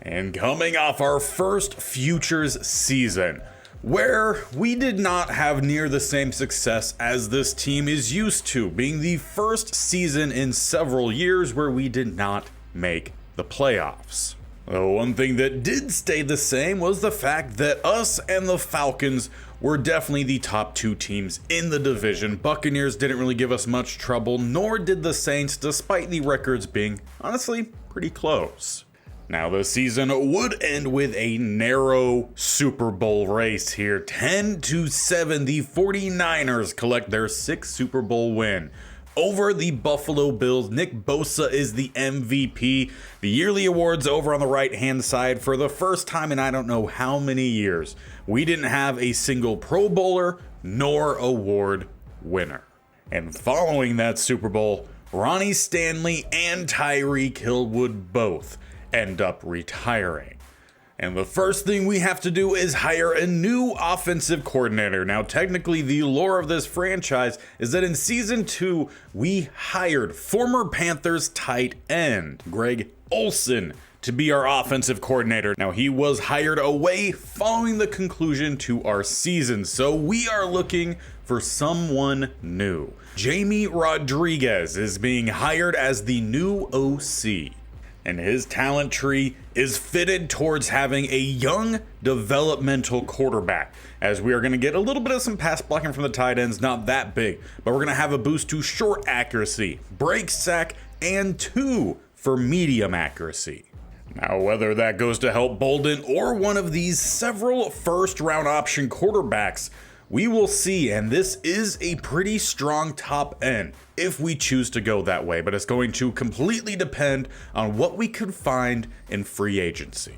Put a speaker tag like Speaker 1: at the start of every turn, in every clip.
Speaker 1: And coming off our first futures season, where we did not have near the same success as this team is used to, being the first season in several years where we did not make the playoffs. The one thing that did stay the same was the fact that us and the Falcons were definitely the top two teams in the division. Buccaneers didn't really give us much trouble, nor did the Saints, despite the records being, honestly, pretty close. Now, the season would end with a narrow Super Bowl race here. 10-7, the 49ers collect their 6th Super Bowl win over the Buffalo Bills. Nick Bosa is the MVP. The yearly awards over on the right-hand side. For the first time in I don't know how many years, we didn't have a single Pro Bowler nor award winner. And following that Super Bowl, Ronnie Stanley and Tyreek Hill would both end up retiring. And the first thing we have to do is hire a new offensive coordinator. Now, technically, the lore of this franchise is that in season 2, we hired former Panthers tight end Greg Olsen to be our offensive coordinator. Now, he was hired away following the conclusion to our season, so we are looking for someone new. Jamie Rodriguez is being hired as the new OC. And his talent tree is fitted towards having a young developmental quarterback, as we are going to get a little bit of some pass blocking from the tight ends, not that big, but we're going to have a boost to short accuracy, break sack, and 2 for medium accuracy. Now, whether that goes to help Bolden or one of these several first-round option quarterbacks, we will see, and this is a pretty strong top end if we choose to go that way, but it's going to completely depend on what we could find in free agency.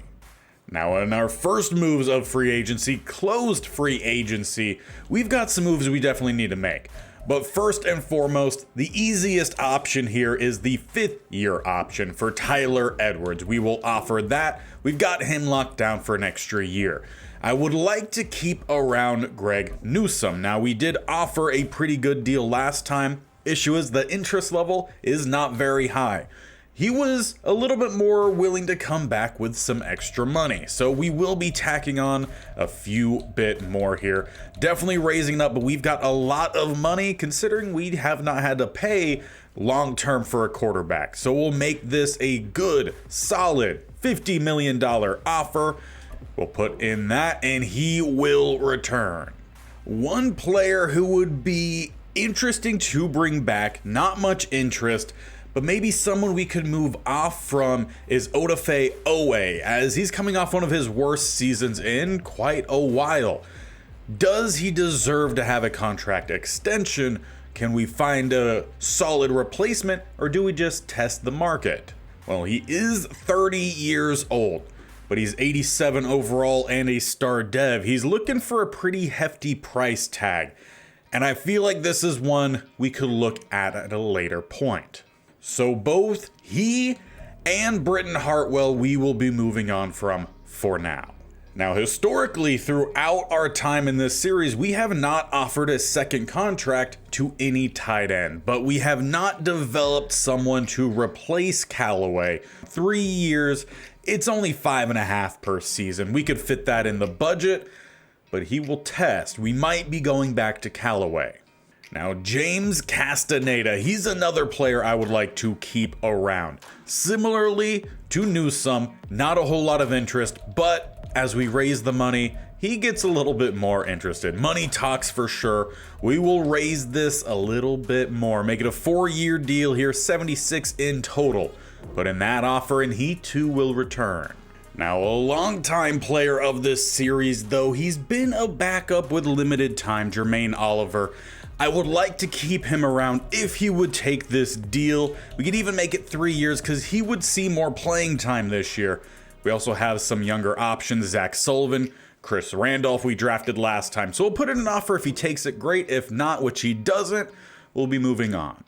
Speaker 1: Now, in our first moves of free agency, closed free agency, we've got some moves we definitely need to make. But first and foremost, the easiest option here is the 5th year option for Tyler Edwards. We will offer that. We've got him locked down for an extra year. I would like to keep around Greg Newsome. Now, we did offer a pretty good deal last time. Issue is the interest level is not very high. He was a little bit more willing to come back with some extra money, so we will be tacking on a few bit more here. Definitely raising it up, but we've got a lot of money considering we have not had to pay long term for a quarterback. So we'll make this a good, solid $50 million offer. We'll put in that, and he will return. One player who would be interesting to bring back, not much interest, but maybe someone we could move off from is Odafe Owe, as he's coming off one of his worst seasons in quite a while. Does he deserve to have a contract extension? Can we find a solid replacement, or do we just test the market? Well, he is 30 years old, but he's 87 overall and a star dev. He's looking for a pretty hefty price tag, and I feel like this is one we could look at a later point. So both he and Britton Hartwell we will be moving on from for now. Now, historically, throughout our time in this series, we have not offered a second contract to any tight end, but we have not developed someone to replace Callaway. 3 years, it's only 5.5 per season. We could fit that in the budget, but he will test. We might be going back to Callaway. Now, James Castaneda, he's another player I would like to keep around. Similarly to Newsome, not a whole lot of interest, but as we raise the money, he gets a little bit more interested. Money talks for sure. We will raise this a little bit more, make it a 4-year deal here, 76 in total. Put in that offer and he too will return. Now, a longtime player of this series, though he's been a backup with limited time, Jermaine Oliver. I would like to keep him around if he would take this deal. We could even make it 3 years because he would see more playing time this year. We also have some younger options, Zach Sullivan, Chris Randolph we drafted last time. So we'll put in an offer if he takes it, great. If not, which he doesn't, we'll be moving on.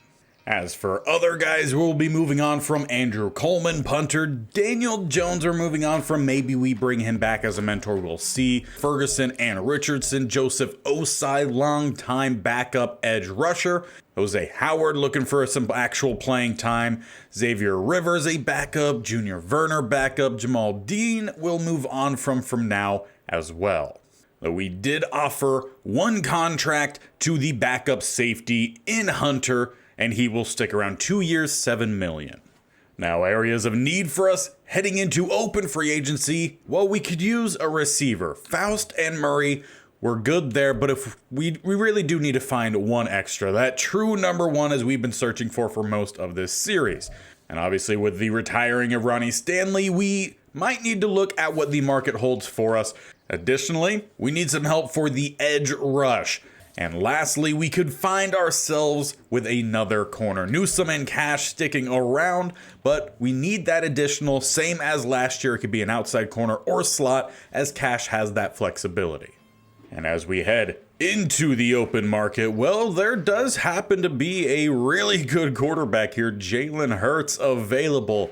Speaker 1: As for other guys, we'll be moving on from Andrew Coleman, punter. Daniel Jones we're moving on from. Maybe we bring him back as a mentor. We'll see. Ferguson and Richardson. Joseph Osai, longtime backup edge rusher. Jose Howard looking for some actual playing time. Xavier Rivers, a backup. Junior Werner, backup. Jamal Dean will move on from now as well. Though we did offer one contract to the backup safety in Hunter, and he will stick around 2 years, $7 million. Now, areas of need for us heading into open free agency, well, we could use a receiver. Faust and Murray, we're good there, but if we really do need to find one extra, that true number one as we've been searching for most of this series. And obviously with the retiring of Ronnie Stanley, we might need to look at what the market holds for us. Additionally, we need some help for the edge rush. And lastly, we could find ourselves with another corner. Newsome and Cash sticking around, but we need that additional, same as last year. It could be an outside corner or slot, as Cash has that flexibility. And as we head into the open market, well, there does happen to be a really good quarterback here, Jalen Hurts, available,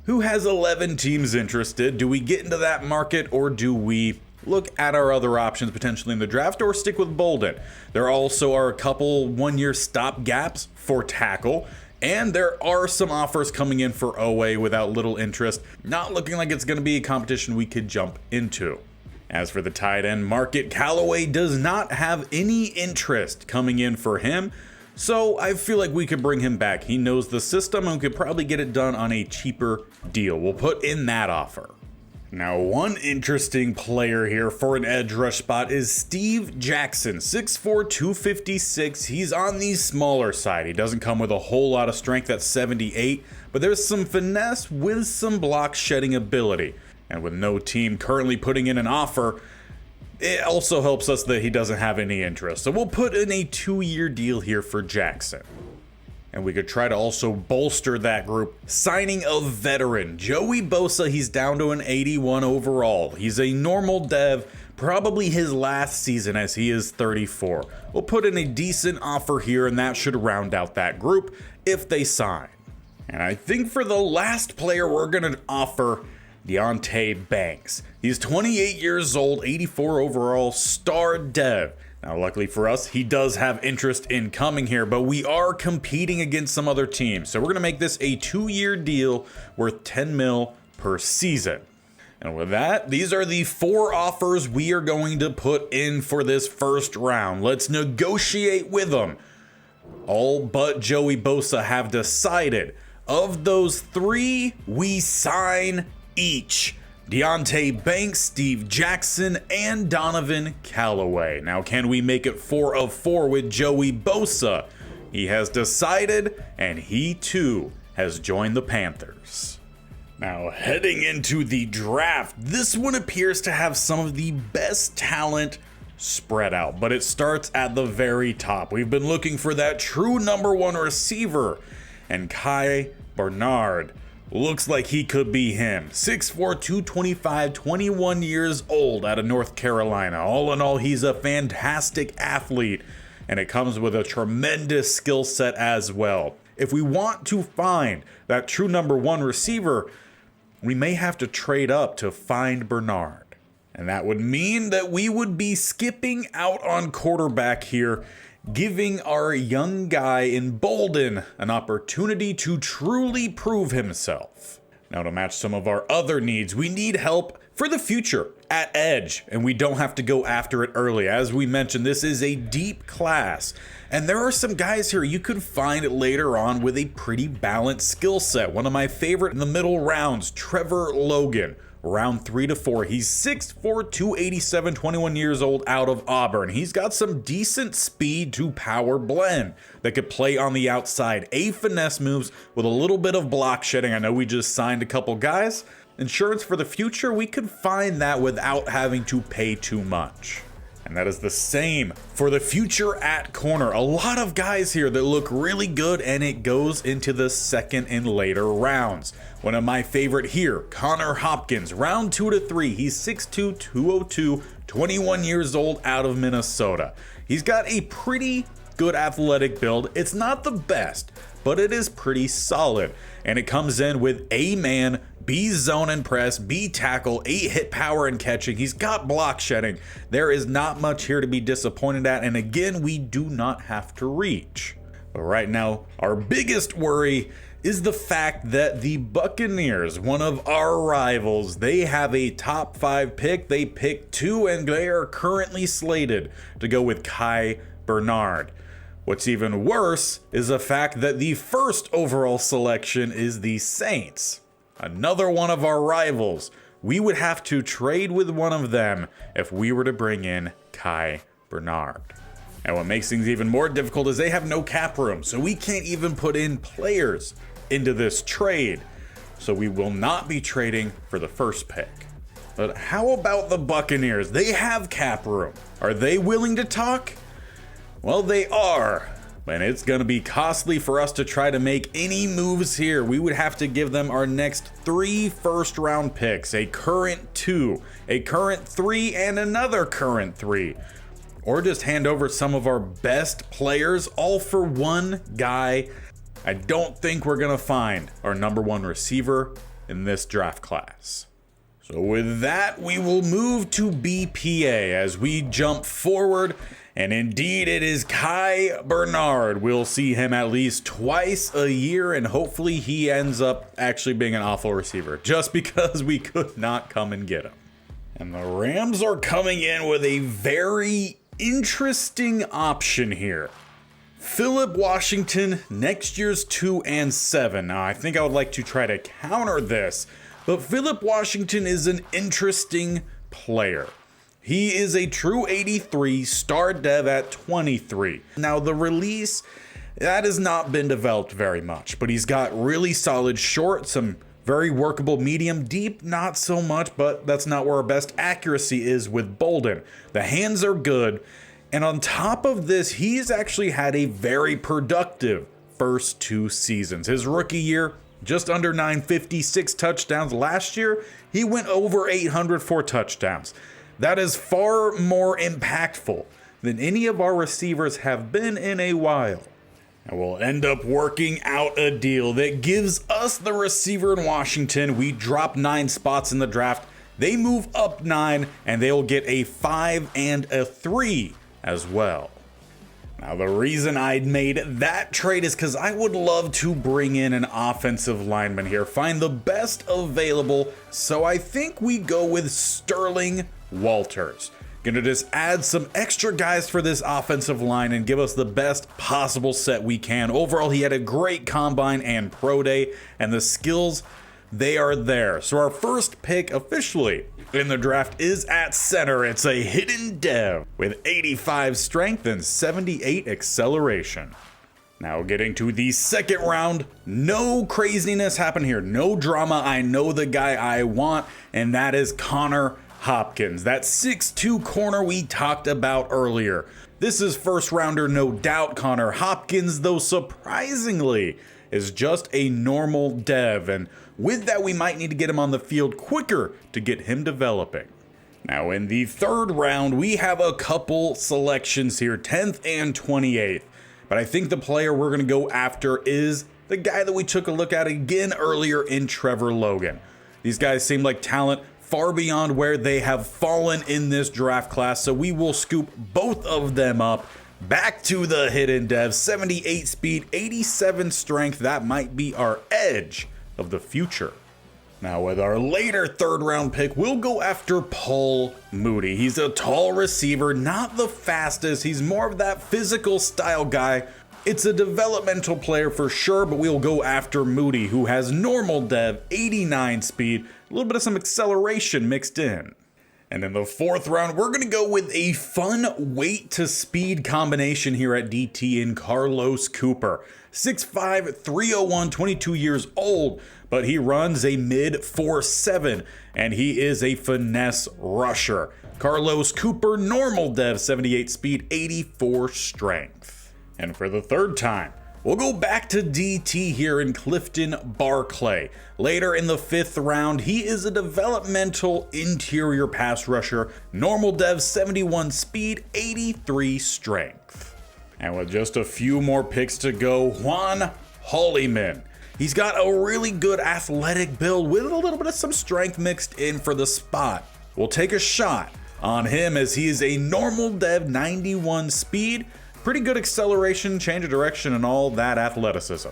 Speaker 1: who has 11 teams interested. Do we get into that market, or do we look at our other options potentially in the draft, or stick with Bolden? There also are a couple one-year stop gaps for tackle, and there are some offers coming in for OA without little interest. Not looking like it's going to be a competition we could jump into. As for the tight end market, Callaway does not have any interest coming in for him, so I feel like we could bring him back. He knows the system and could probably get it done on a cheaper deal. We'll put in that offer. Now, one interesting player here for an edge rush spot is Steve Jackson, 6'4", 256. He's on the smaller side. He doesn't come with a whole lot of strength at 78, but there's some finesse with some block shedding ability. And with no team currently putting in an offer, it also helps us that he doesn't have any interest. So we'll put in a 2-year deal here for Jackson. And we could try to also bolster that group, signing a veteran. Joey Bosa, he's down to an 81 overall. He's a normal dev, probably his last season as he is 34. We'll put in a decent offer here, and that should round out that group if they sign. And I think for the last player we're going to offer, Deonte Banks. He's 28 years old, 84 overall, star dev. Now, luckily for us, he does have interest in coming here, but we are competing against some other teams. So we're going to make this a 2-year deal worth $10 million per season. And with that, these are the 4 offers we are going to put in for this first round. Let's negotiate with them. All but Joey Bosa have decided. Of those 3, we sign each. Deonte Banks, Steve Jackson, and Donovan Callaway. Now, can we make it 4 of 4 with Joey Bosa? He has decided, and he too has joined the Panthers. Now, heading into the draft, this one appears to have some of the best talent spread out, but it starts at the very top. We've been looking for that true number 1 receiver, and Kai Bernard looks like he could be him. 6'4", 225, 21 years old out of North Carolina. All in all, he's a fantastic athlete, and it comes with a tremendous skill set as well. If we want to find that true number 1 receiver, we may have to trade up to find Bernard. And that would mean that we would be skipping out on quarterback here, giving our young guy in Bolden an opportunity to truly prove himself. Now, to match some of our other needs, we need help for the future at edge, and we don't have to go after it early. As we mentioned, this is a deep class, and there are some guys here you could find later on with a pretty balanced skill set. One of my favorite in the middle rounds, Trevor Logan. Round 3 to 4. He's 6'4", 287, 21 years old out of Auburn. He's got some decent speed to power blend that could play on the outside. Finesse moves with a little bit of block shedding. I know we just signed a couple guys. Insurance for the future, we could find that without having to pay too much. And that is the same for the future at corner. A lot of guys here that look really good, and it goes into the second and later rounds. One of my favorite here, Connor Hopkins, round 2 to 3. He's 6'2", 202, 21 years old out of Minnesota. He's got a pretty good athletic build. It's not the best, but it is pretty solid. And it comes in with A man, B zone and press, B tackle, 8 hit power and catching. He's got block shedding. There is not much here to be disappointed at. And again, we do not have to reach. But right now, our biggest worry is the fact that the Buccaneers, one of our rivals, they have a top 5 pick. They pick 2 and they are currently slated to go with Kai Bernard. What's even worse is the fact that the first overall selection is the Saints. Another one of our rivals. We would have to trade with one of them if we were to bring in Kai Bernard. And what makes things even more difficult is they have no cap room, so we can't even put in players into this trade. So we will not be trading for the first pick. But how about the Buccaneers? They have cap room. Are they willing to talk? Well, they are. And it's going to be costly for us to try to make any moves here. We would have to give them our next 3 first-round picks, a current 2, a current 3, and another current 3. Or just hand over some of our best players, all for one guy. I don't think we're going to find our number 1 receiver in this draft class. So with that, we will move to BPA as we jump forward. And indeed, it is Kai Bernard. We'll see him at least twice a year, and hopefully he ends up actually being an awful receiver, just because we could not come and get him. And the Rams are coming in with a very interesting option here. Philip Washington, next year's 2 and 7. Now, I think I would like to try to counter this, but Philip Washington is an interesting player. He is a true 83, star dev at 23. Now, the release, that has not been developed very much, but he's got really solid short, some very workable medium, deep, not so much, but that's not where our best accuracy is with Bolden. The hands are good, and on top of this, he's actually had a very productive first 2 seasons. His rookie year, just under 956 touchdowns. Last year, he went over 804 touchdowns. That is far more impactful than any of our receivers have been in a while. And we'll end up working out a deal that gives us the receiver in Washington. We drop 9 spots in the draft. They move up 9, and they'll get a 5 and a 3 as well. Now, the reason I made that trade is because I would love to bring in an offensive lineman here, find the best available. So I think we go with Sterling Walters. Gonna just add some extra guys for this offensive line and give us the best possible set we can. Overall, he had a great combine and pro day, and the skills, they are there. So our first pick officially in the draft is at center. It's a hidden dev with 85 strength and 78 acceleration. Now getting to the second round, no craziness happened here, no drama. I know the guy I want, and that is Connor Hopkins, that 6'2" corner we talked about earlier. This is first rounder, no doubt. Connor Hopkins, though, surprisingly, is just a normal dev, and with that, we might need to get him on the field quicker to get him developing. Now, in the third round, we have a couple selections here, 10th and 28th. But I think the player we're going to go after is the guy that we took a look at again earlier in Trevor Logan. These guys seem like talent far beyond where they have fallen in this draft class, so we will scoop both of them up. Back to the hidden dev, 78 speed, 87 strength. That might be our edge of the future. Now with our later third round pick, we'll go after Paul Moody. He's a tall receiver, not the fastest. He's more of that physical style guy. It's a developmental player for sure, but we'll go after Moody, who has normal dev, 89 speed, a little bit of some acceleration mixed in. And in the fourth round, we're going to go with a fun weight to speed combination here at DT in Carlos Cooper. 6'5", 301, 22 years old, but he runs a mid 4.7, and he is a finesse rusher. Carlos Cooper, normal dev, 78 speed, 84 strength. And for the third time, we'll go back to DT here in Clifton Barclay. Later in the fifth round, he is a developmental interior pass rusher. Normal dev, 71 speed, 83 strength. And with just a few more picks to go, Juan Hollyman. He's got a really good athletic build with a little bit of some strength mixed in for the spot. We'll take a shot on him as he is a normal dev 91 speed, pretty good acceleration, change of direction, and all that athleticism.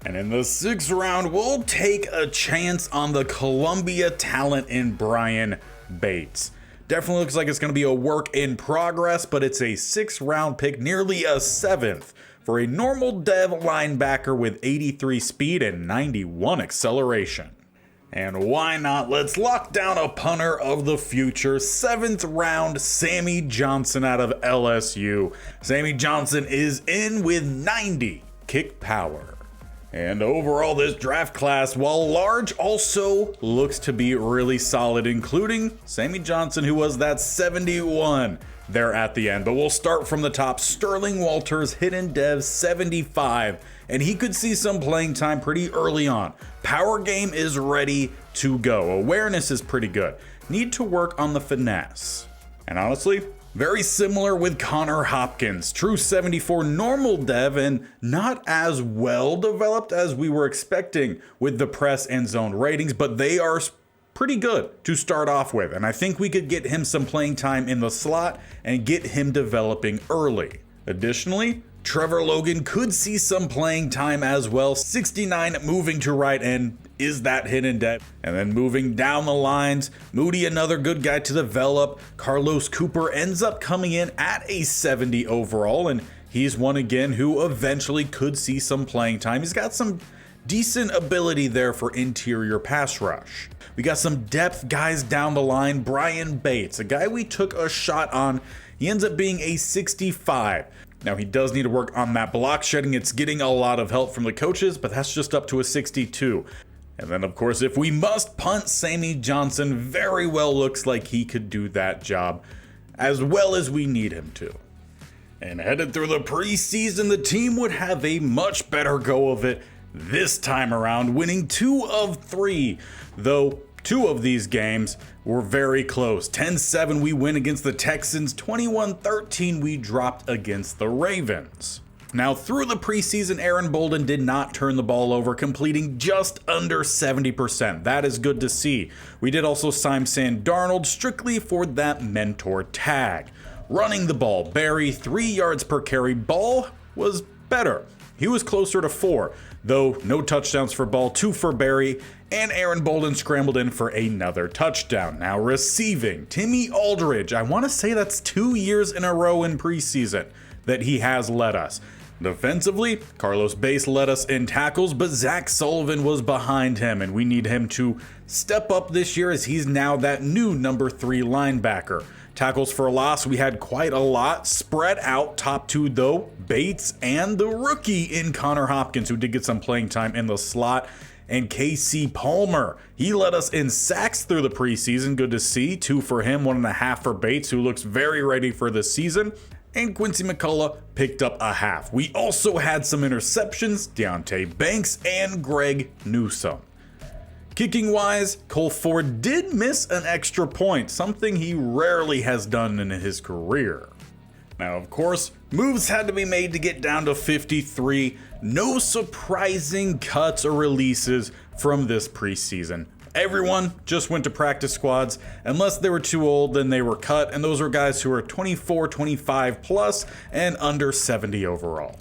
Speaker 1: And in the 6th round, we'll take a chance on the Columbia talent in Brian Bates. Definitely looks like it's going to be a work in progress, but it's a 6th round pick, nearly a 7th, for a normal dev linebacker with 83 speed and 91 acceleration. And why not? Let's lock down a punter of the future. 7th round, Sammy Johnson out of LSU. Sammy Johnson is in with 90 kick power. And overall, this draft class, while large, also looks to be really solid, including Sammy Johnson, who was that 71 there at the end. But we'll start from the top. Sterling Walters, hidden dev 75, and he could see some playing time pretty early on. Power game is ready to go. Awareness is pretty good. Need to work on the finesse. And honestly, very similar with Connor Hopkins. True 74 normal dev and not as well developed as we were expecting with the press and zone ratings, but they are pretty good to start off with. And I think we could get him some playing time in the slot and get him developing early. Additionally, Trevor Logan could see some playing time as well. 69 moving to right end is that hidden dev. And then moving down the lines, Moody, another good guy to develop. Carlos Cooper ends up coming in at a 70 overall, and he's one again who eventually could see some playing time. He's got some decent ability there for interior pass rush. We got some depth guys down the line. Brian Bates, a guy we took a shot on. He ends up being a 65. Now, he does need to work on that block shedding. It's getting a lot of help from the coaches, but that's just up to a 62. And then, of course, if we must punt, Sammy Johnson very well looks like he could do that job as well as we need him to. And headed through the preseason, the team would have a much better go of it this time around, winning 2 of 3, though 2 of these games were very close. 10-7 we win against the Texans, 21-13 we dropped against the Ravens. Now, through the preseason, Aaron Bolden did not turn the ball over, completing just under 70%. That is good to see. We did also sign Sam Darnold strictly for that mentor tag. Running the ball, Barry, 3 yards per carry. Ball was better. He was closer to 4, though no touchdowns for Ball, 2 for Barry, and Aaron Bolden scrambled in for another touchdown. Now receiving, Timmy Aldridge. I want to say that's 2 years in a row in preseason that he has led us. Defensively, Carlos Bass led us in tackles, but Zach Sullivan was behind him, and we need him to step up this year as he's now that new number 3 linebacker. Tackles for loss, we had quite a lot, spread out. Top 2 though, Bates and the rookie in Connor Hopkins, who did get some playing time in the slot, and KC Palmer. He led us in sacks through the preseason, good to see. 2 for him, 1.5 for Bates, who looks very ready for the season. And Quincy McCullough picked up a half. We also had some interceptions, Deontay Banks and Greg Newsome. Kicking wise, Cole Ford did miss an extra point, something he rarely has done in his career. Now, of course, moves had to be made to get down to 53. No surprising cuts or releases from this preseason. Everyone just went to practice squads. Unless they were too old, then they were cut, and those were guys who are 24, 25 plus, and under 70 overall.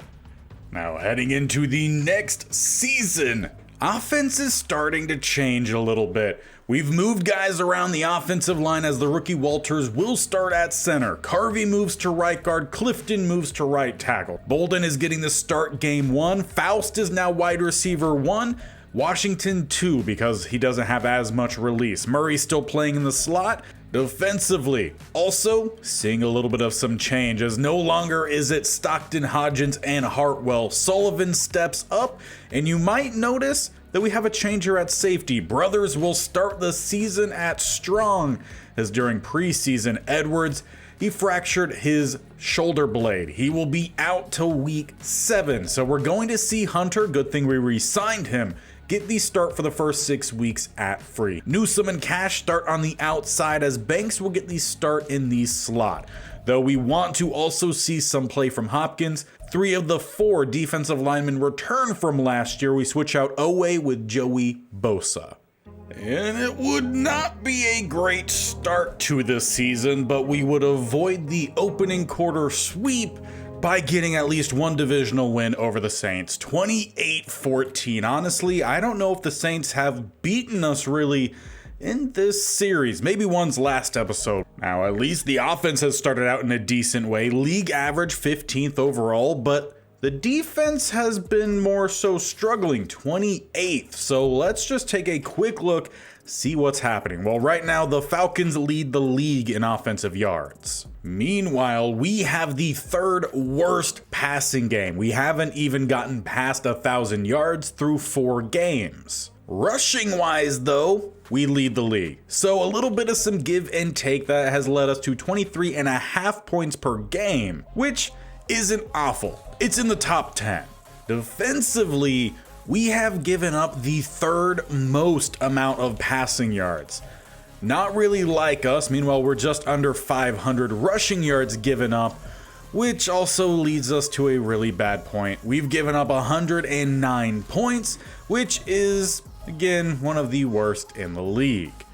Speaker 1: Now, heading into the next season, offense is starting to change a little bit. We've moved guys around the offensive line as the rookie Walters will start at center. Carvey moves to right guard. Clifton moves to right tackle. Bolden is getting the start game 1. Faust is now wide receiver 1. Washington 2 because he doesn't have as much release. Murray still playing in the slot. Defensively, also seeing a little bit of some change as no longer is it Stockton, Hodgins, and Hartwell. Sullivan steps up, and you might notice that we have a changer at safety. Brothers will start the season at strong, as during preseason, Edwards, he fractured his shoulder blade. He will be out till week 7, so we're going to see Hunter, good thing we re-signed him, get the start for the first 6 weeks at free. Newsome and Cash start on the outside as Banks will get the start in the slot. Though we want to also see some play from Hopkins, 3 of the 4 defensive linemen return from last year. We switch out Owe with Joey Bosa. And it would not be a great start to this season, but we would avoid the opening quarter sweep by getting at least one divisional win over the Saints, 28-14. Honestly, I don't know if the Saints have beaten us really in this series, maybe one's last episode. Now, at least the offense has started out in a decent way, league average 15th overall, but the defense has been more so struggling, 28th. So let's just take a quick look, see what's happening. Well, right now the Falcons lead the league in offensive yards. Meanwhile, we have the 3rd worst passing game. We haven't even gotten past 1,000 yards through 4 games. Rushing wise though, we lead the league. So a little bit of some give and take that has led us to 23.5 points per game, which isn't awful. It's in the top 10. Defensively, we have given up the 3rd most amount of passing yards. Not really like us. Meanwhile, we're just under 500 rushing yards given up, which also leads us to a really bad point. We've given up 109 points, which is, again, one of the worst in the league.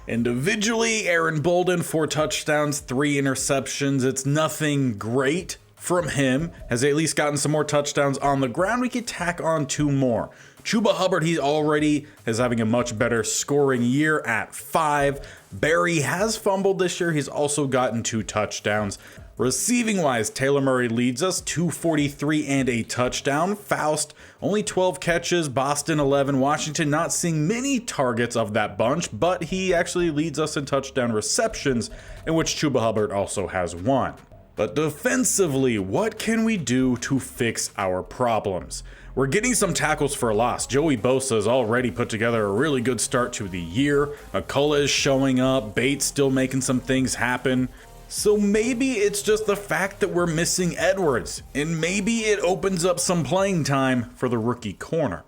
Speaker 1: Individually, Aaron Bolden, 4 touchdowns, 3 interceptions. It's nothing great from him. Has at least gotten some more touchdowns on the ground. We could tack on 2 more. Chuba Hubbard, he already is having a much better scoring year at 5. Barry has fumbled this year. He's also gotten 2 touchdowns. Receiving wise, Taylor Murray leads us, 243 and a touchdown. Faust, only 12 catches. Boston, 11. Washington not seeing many targets of that bunch, but he actually leads us in touchdown receptions, in which Chuba Hubbard also has 1. But defensively, what can we do to fix our problems? We're getting some tackles for loss. Joey Bosa has already put together a really good start to the year. McCullough is showing up. Bates still making some things happen. So maybe it's just the fact that we're missing Edwards, and maybe it opens up some playing time for the rookie corner.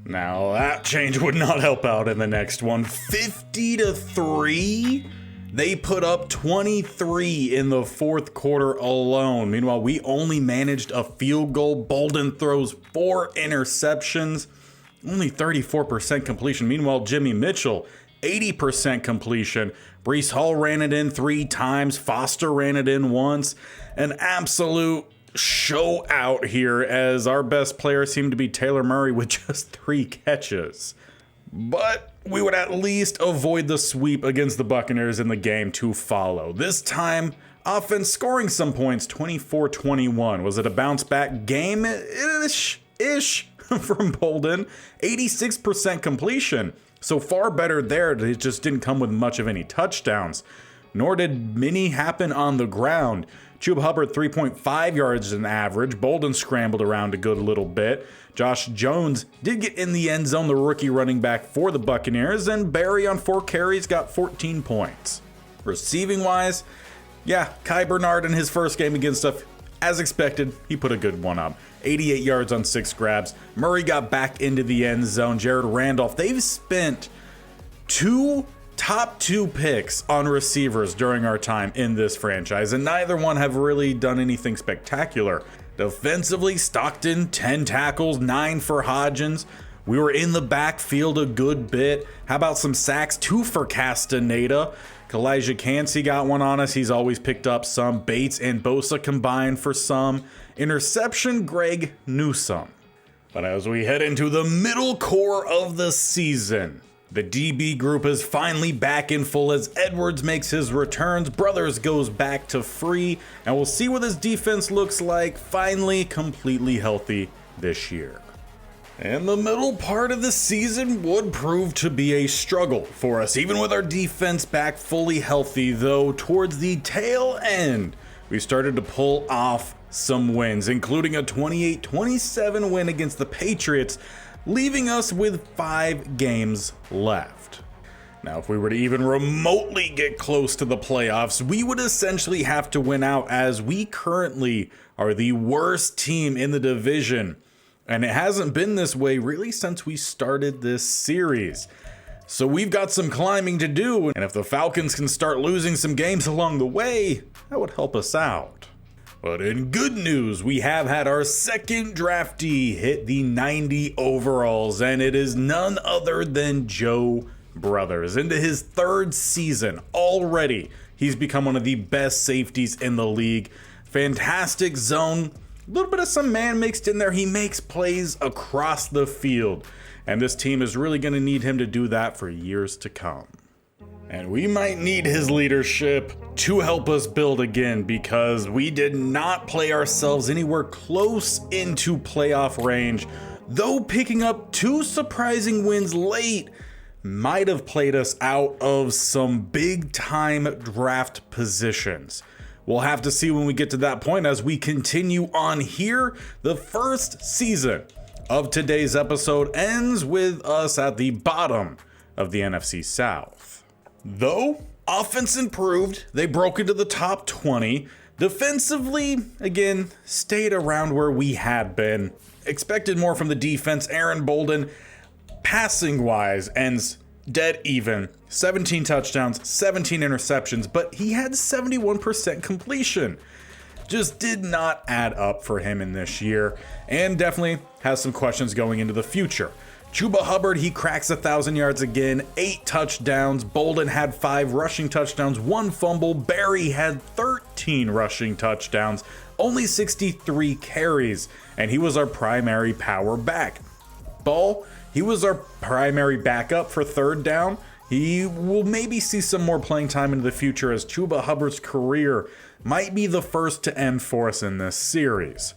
Speaker 1: Now that change would not help out in the next one. 50-3. They put up 23 in the 4th quarter alone. Meanwhile, we only managed a field goal. Bolden throws 4 interceptions, only 34% completion. Meanwhile, Jimmy Mitchell, 80% completion. Breece Hall ran it in 3 times. Foster ran it in once. An absolute show out here, as our best player seemed to be Taylor Murray with just 3 catches. But we would at least avoid the sweep against the Buccaneers in the game to follow. This time, offense scoring some points, 24-21. Was it a bounce back game? Ish from Bolden. 86% completion. So far better there. It just didn't come with much of any touchdowns. Nor did many happen on the ground. Chuba Hubbard, 3.5 yards an average. Bolden scrambled around a good little bit. Josh Jones did get in the end zone, the rookie running back for the Buccaneers, and Barry on 4 carries got 14 points. Receiving wise, yeah, Kai Bernard in his first game against us, as expected, he put a good one up. 88 yards on 6 grabs. Murray got back into the end zone. Jared Randolph, they've spent 2 top 2 picks on receivers during our time in this franchise, and neither one have really done anything spectacular. Defensively, Stockton, 10 tackles, 9 for Hodgins. We were in the backfield a good bit. How about some sacks? 2 for Castaneda. Kalijah Cansey got one on us. He's always picked up some. Bates and Bosa combined for some. Interception, Greg Newsome. But as we head into the middle core of the season, the DB group is finally back in full as Edwards makes his returns. Brothers goes back to free, and we'll see what his defense looks like, finally completely healthy this year. And the middle part of the season would prove to be a struggle for us, even with our defense back fully healthy, though towards the tail end, we started to pull off some wins, including a 28-27 win against the Patriots, leaving us with 5 games left. Now, if we were to even remotely get close to the playoffs, we would essentially have to win out, as we currently are the worst team in the division. And it hasn't been this way really since we started this series. So we've got some climbing to do, and if the Falcons can start losing some games along the way, that would help us out. But in good news, we have had our second draftee hit the 90 overalls, and it is none other than Joe Brothers. Into his third season already, he's become one of the best safeties in the league. Fantastic zone, a little bit of some man mixed in there. He makes plays across the field, and this team is really going to need him to do that for years to come. And we might need his leadership to help us build again, because we did not play ourselves anywhere close into playoff range, though picking up 2 surprising wins late might have played us out of some big time draft positions. We'll have to see when we get to that point as we continue on here. The first season of today's episode ends with us at the bottom of the NFC South. Though offense improved, they broke into the top 20. Defensively, again, stayed around where we had been. Expected more from the defense. Aaron Bolden, passing wise, ends dead even. 17 touchdowns, 17 interceptions, but he had 71% completion. Just did not add up for him in this year, and definitely has some questions going into the future. Chuba Hubbard, he cracks 1,000 yards again, 8 touchdowns. Bolden had 5 rushing touchdowns, 1 fumble. Barry had 13 rushing touchdowns, only 63 carries, and he was our primary power back. Ball, he was our primary backup for third down. He will maybe see some more playing time into the future, as Chuba Hubbard's career might be the first to end for us in this series.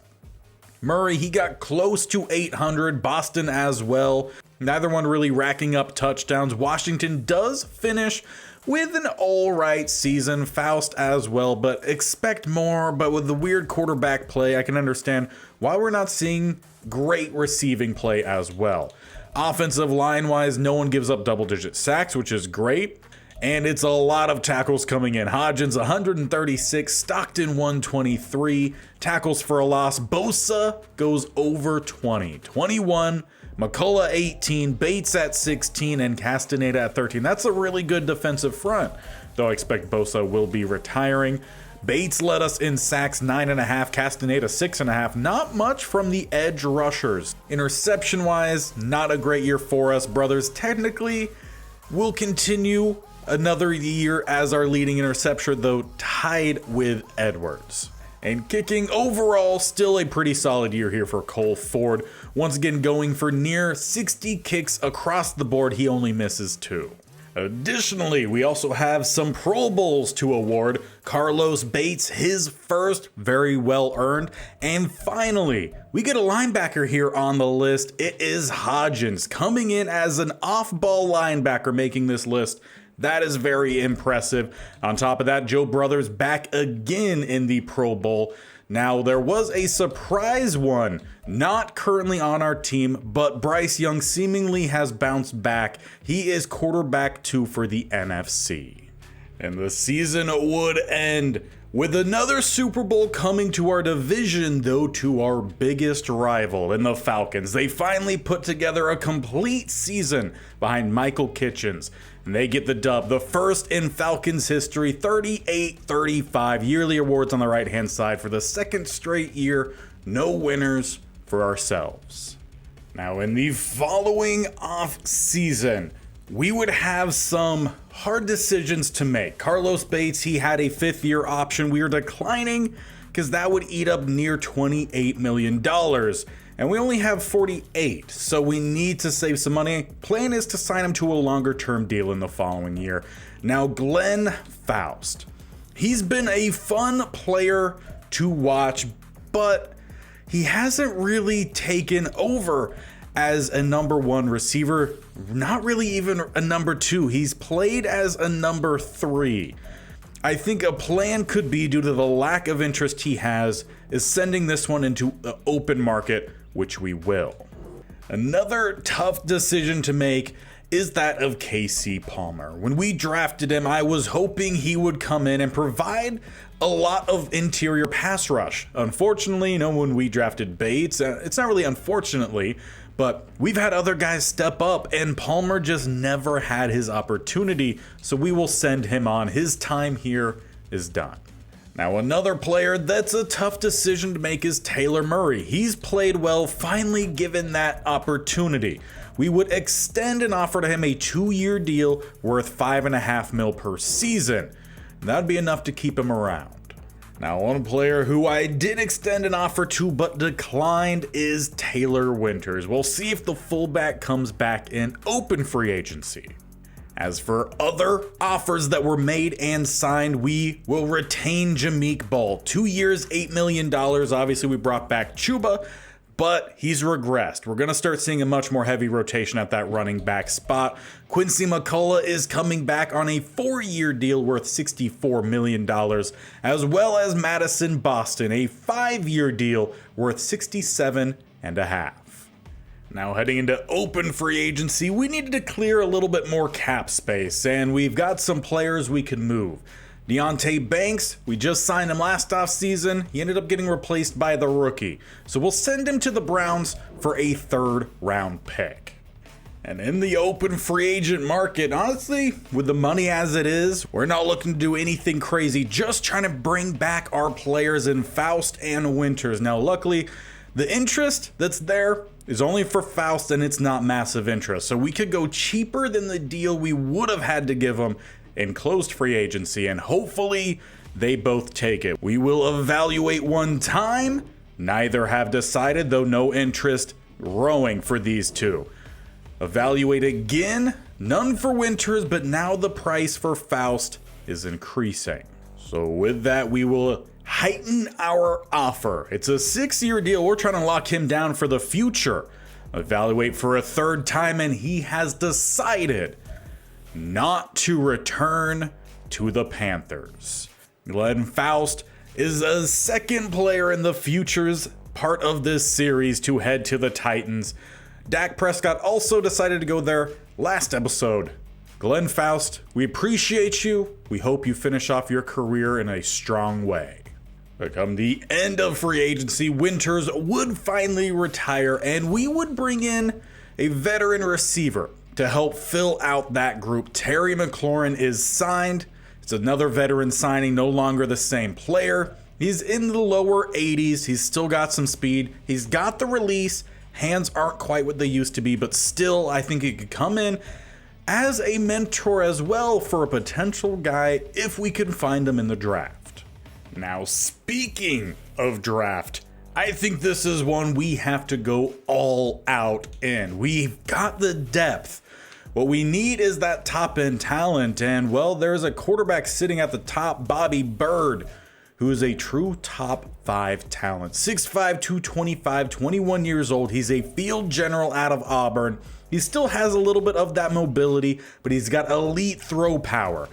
Speaker 1: Murray, he got close to 800, Boston as well. Neither one really racking up touchdowns. Washington does finish with an alright season, Faust as well, but expect more. But with the weird quarterback play, I can understand why we're not seeing great receiving play as well. Offensive line-wise, no one gives up double-digit sacks, which is great. And it's a lot of tackles coming in. Hodgins, 136. Stockton, 123. Tackles for a loss. Bosa goes over 20. 21. McCullough, 18. Bates at 16. And Castaneda at 13. That's a really good defensive front, though I expect Bosa will be retiring. Bates led us in sacks, 9.5. Castaneda, 6.5. Not much from the edge rushers. Interception-wise, not a great year for us. Brothers technically will continue another year as our leading interceptor, though tied with Edwards. And kicking overall, still a pretty solid year here for Cole Ford. Once again going for near 60 kicks across the board. He only misses 2. Additionally, we also have some Pro Bowls to award. Carlos Bates, his first, very well earned. And finally, we get a linebacker here on the list. It is Hodgins, coming in as an off-ball linebacker, making this list. That is very impressive. On top of that, Joe Brothers back again in the Pro Bowl. Now, there was a surprise one, not currently on our team, but Bryce Young seemingly has bounced back. He is quarterback 2 for the NFC. And the season would end with another Super Bowl coming to our division, though to our biggest rival in the Falcons. They finally put together a complete season behind Michael Kitchens, and they get the dub, the first in Falcons history, 38-35. Yearly awards on the right-hand side for the second straight year. No winners for ourselves. Now, in the following off season, we would have some hard decisions to make. Carlos Bates, he had a 5th-year option. We are declining because that would eat up near $28 million. And we only have 48, so we need to save some money. Plan is to sign him to a longer-term deal in the following year. Now, Glenn Faust. He's been a fun player to watch, but he hasn't really taken over as a number 1 receiver, not really even a number 2. He's played as a number 3. I think a plan could be, due to the lack of interest he has, is sending this one into the open market, which we will. Another tough decision to make is that of KC Palmer. When we drafted him, I was hoping he would come in and provide a lot of interior pass rush. Unfortunately, when we drafted Bates, it's not really unfortunately, but we've had other guys step up, and Palmer just never had his opportunity, so we will send him on. His time here is done. Now another player that's a tough decision to make is Taylor Murray. He's played well, finally given that opportunity. We would extend and offer to him a 2-year deal worth $5.5 million per season. That'd be enough to keep him around. Now, one player who I did extend an offer to but declined is Taylor Winters. We'll see if the fullback comes back in open free agency. As for other offers that were made and signed, we will retain Jameek Ball. 2 years, $8 million. Obviously, we brought back Chuba, but he's regressed. We're going to start seeing a much more heavy rotation at that running back spot. Quincy McCullough is coming back on a 4-year deal worth $64 million, as well as Madison Boston, a 5-year deal worth $67.5 million. Now heading into open free agency, we needed to clear a little bit more cap space, and we've got some players we can move. Deonte Banks, we just signed him last offseason. He ended up getting replaced by the rookie. So we'll send him to the Browns for a 3rd-round pick. And in the open free agent market, honestly, with the money as it is, we're not looking to do anything crazy, just trying to bring back our players in Faust and Winters. Now, luckily, the interest that's there is only for Faust, and it's not massive interest. So we could go cheaper than the deal we would have had to give him in closed free agency, and hopefully they both take it. We will evaluate one time. Neither have decided, though no interest growing for these two. Evaluate again. None for Winters, but now the price for Faust is increasing. So with that, we will heighten our offer. It's a 6-year deal. We're trying to lock him down for the future. Evaluate for a 3rd time, and he has decided not to return to the Panthers. Glenn Faust is a 2nd player in the futures part of this series to head to the Titans. Dak Prescott also decided to go there last episode. Glenn Faust, we appreciate you. We hope you finish off your career in a strong way. Come the end of free agency, Winters would finally retire, and we would bring in a veteran receiver to help fill out that group. Terry McLaurin is signed. It's another veteran signing, no longer the same player. He's in the lower 80s. He's still got some speed. He's got the release. Hands aren't quite what they used to be, but still, I think he could come in as a mentor as well for a potential guy if we can find him in the draft. Now, speaking of draft, I think this is one we have to go all out in. We've got the depth. What we need is that top-end talent, and, well, there's a quarterback sitting at the top, Bobby Bird, who is a true top 5 talent. 6'5", 225, 21 years old. He's a field general out of Auburn. He still has a little bit of that mobility, but he's got elite throw power.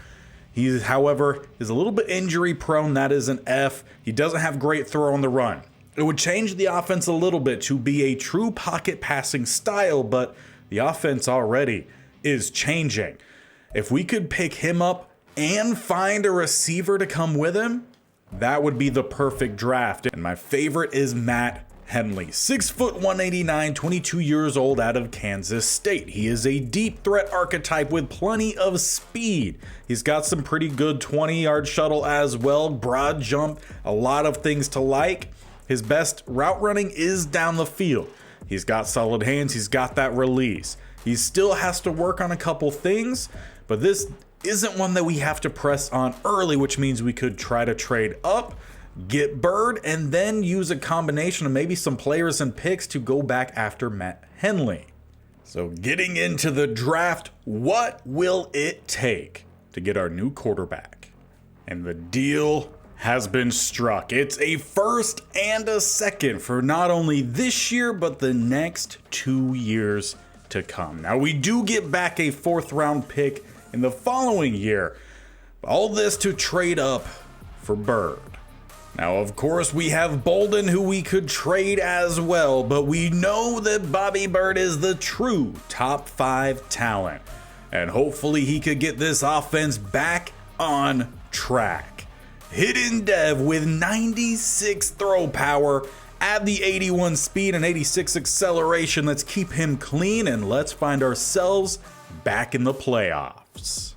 Speaker 1: He, however, is a little bit injury prone. That is an F. He doesn't have great throw on the run. It would change the offense a little bit to be a true pocket passing style, but the offense already is changing. If we could pick him up and find a receiver to come with him, that would be the perfect draft. And my favorite is Matt Henley. 6 foot 189, 22 years old, out of Kansas State. He is a deep threat archetype with plenty of speed. He's got some pretty good 20-yard shuttle as well, broad jump, a lot of things to like. His best route running is down the field. He's got solid hands. He's got that release. He still has to work on a couple things, but this isn't one that we have to press on early, which means we could try to trade up, get Bird, and then use a combination of maybe some players and picks to go back after Matt Henley. So getting into the draft, what will it take to get our new quarterback? And the deal has been struck. It's a 1st and a 2nd for not only this year, but the next 2 years to come. Now, we do get back a 4th round pick in the following year. All this to trade up for Bird. Now, of course, we have Bolden, who we could trade as well, but we know that Bobby Bird is the true top 5 talent. And hopefully he could get this offense back on track. Hidden Dev with 96 throw power, add the 81 speed and 86 acceleration. Let's keep him clean and let's find ourselves back in the playoffs.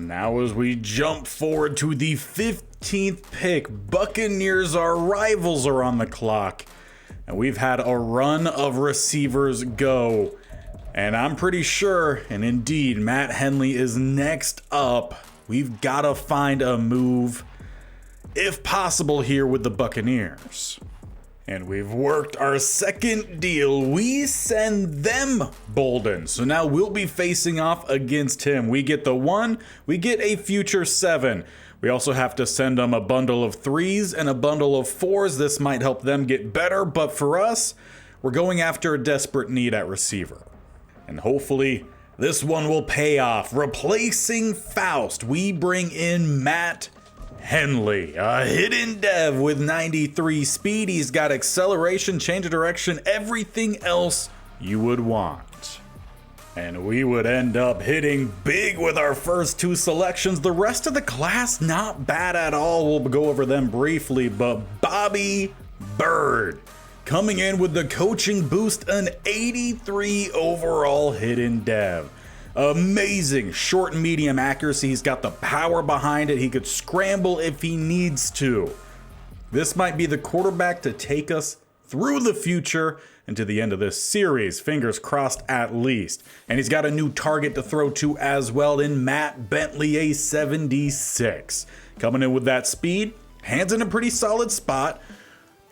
Speaker 1: Now as we jump forward to the 15th pick, Buccaneers, our rivals, are on the clock. And we've had a run of receivers go. And I'm pretty sure, and indeed, Matt Henley is next up. We've got to find a move, if possible, here with the Buccaneers. And we've worked our second deal. We send them Bolden. So now we'll be facing off against him. We get the 1, we get a future 7. We also have to send them a bundle of 3s and a bundle of 4s. This might help them get better, but for us, we're going after a desperate need at receiver. And hopefully this one will pay off. Replacing Faust, we bring in Matt Henley, a hidden dev with 93 speed. He's got acceleration, change of direction, everything else you would want. And we would end up hitting big with our first 2 selections. The rest of the class, not bad at all. We'll go over them briefly, but Bobby Bird coming in with the coaching boost, an 83 overall hidden dev. Amazing short and medium accuracy. He's got the power behind it. He could scramble if he needs to. This might be the quarterback to take us through the future and to the end of this series. Fingers crossed at least. And he's got a new target to throw to as well in Matt Bentley, a 76. Coming in with that speed, hands in a pretty solid spot.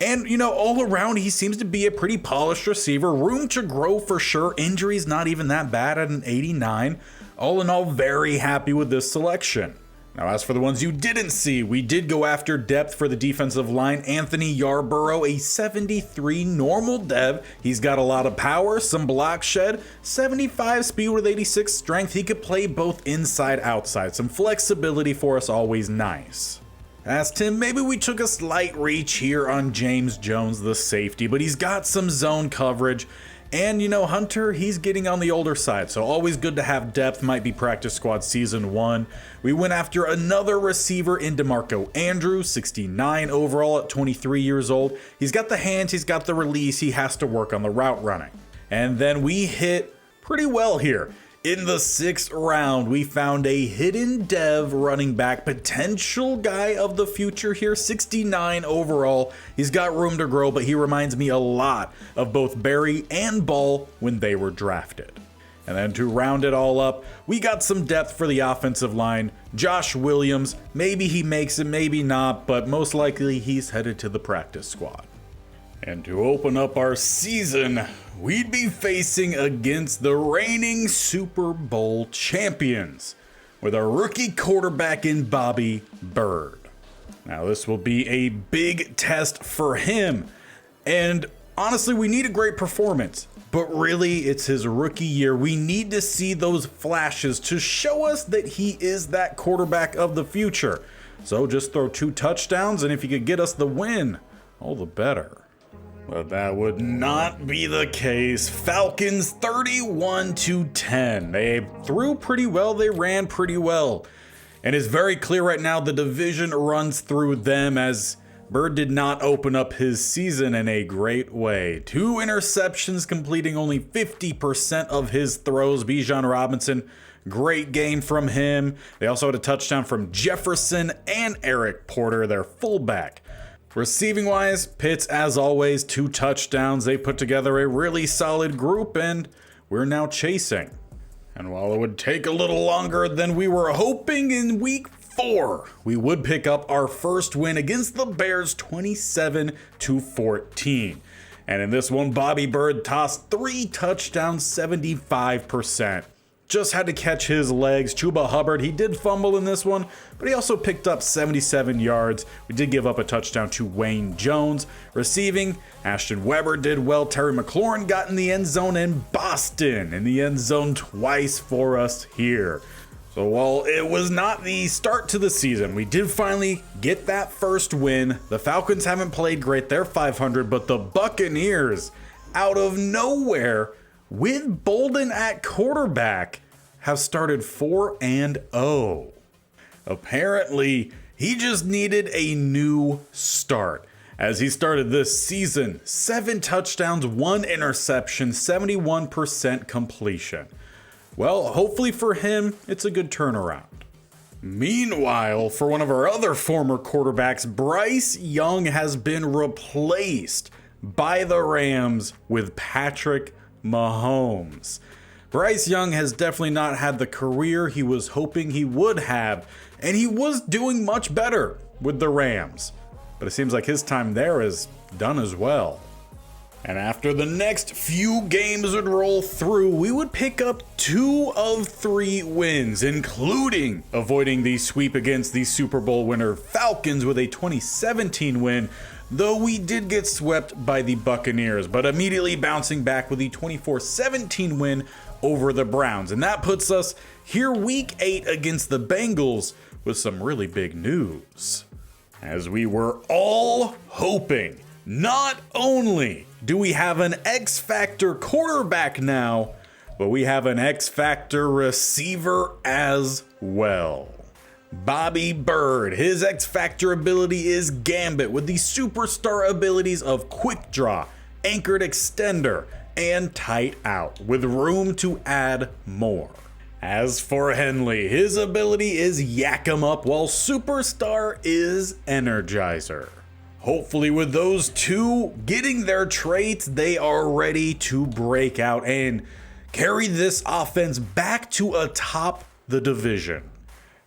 Speaker 1: And, all around, he seems to be a pretty polished receiver. Room to grow for sure. Injuries not even that bad at an 89. All in all, very happy with this selection. Now, as for the ones you didn't see, we did go after depth for the defensive line. Anthony Yarborough, a 73 normal dev. He's got a lot of power, some block shed, 75 speed with 86 strength. He could play both inside, outside. Some flexibility for us, always nice. Asked him, maybe we took a slight reach here on James Jones, the safety, but he's got some zone coverage. And, Hunter, he's getting on the older side, so always good to have depth. Might be practice squad season 1. We went after another receiver in DeMarco Andrews, 69 overall at 23 years old. He's got the hands, he's got the release, he has to work on the route running. And then we hit pretty well here. In the 6th round, we found a hidden dev running back, potential guy of the future here, 69 overall. He's got room to grow, but he reminds me a lot of both Barry and Ball when they were drafted. And then to round it all up, we got some depth for the offensive line. Josh Williams, maybe he makes it, maybe not, but most likely he's headed to the practice squad. And to open up our season, we'd be facing against the reigning Super Bowl champions with a rookie quarterback in Bobby Bird. Now, this will be a big test for him. And honestly, we need a great performance. But really, it's his rookie year. We need to see those flashes to show us that he is that quarterback of the future. So just throw 2 touchdowns, and if he could get us the win, all the better. But that would not be the case. Falcons 31-10. They threw pretty well, they ran pretty well. And it's very clear right now the division runs through them, as Bird did not open up his season in a great way. 2 interceptions, completing only 50% of his throws. Bijan Robinson, great game from him. They also had a touchdown from Jefferson and Eric Porter, their fullback. Receiving wise, Pitts, as always, 2 touchdowns. They put together a really solid group, and we're now chasing. And while it would take a little longer than we were hoping, in week 4, we would pick up our first win against the Bears, 27-14. And in this one, Bobby Bird tossed 3 touchdowns, 75%. Just had to catch his legs. Chuba Hubbard, he did fumble in this one, but he also picked up 77 yards. We did give up a touchdown to Wayne Jones. Receiving, Ashton Weber did well. Terry McLaurin got in the end zone, and Boston in the end zone twice for us here. So while it was not the start to the season, we did finally get that first win. The Falcons haven't played great. They're 500, but the Buccaneers, out of nowhere, with Bolden at quarterback, have started 4-0. Apparently, he just needed a new start. As he started this season, 7 touchdowns, 1 interception, 71% completion. Well, hopefully for him, it's a good turnaround. Meanwhile, for one of our other former quarterbacks, Bryce Young has been replaced by the Rams with Patrick Mahomes. Bryce Young has definitely not had the career he was hoping he would have, and he was doing much better with the Rams. But it seems like his time there is done as well. And after the next few games would roll through, we would pick up 2 of 3 wins, including avoiding the sweep against the Super Bowl winner Falcons with a 2017 win, though we did get swept by the Buccaneers, but immediately bouncing back with the 24-17 win over the Browns. And that puts us here week 8 against the Bengals with some really big news. As we were all hoping, not only do we have an X Factor quarterback now, but we have an X Factor receiver as well. Bobby Bird, his X Factor ability is Gambit with the superstar abilities of Quick Draw, Anchored Extender, and Tight Out, with room to add more. As for Henley, his ability is Yak 'em Up, while Superstar is Energizer. Hopefully with those two getting their traits, they are ready to break out and carry this offense back to atop the division.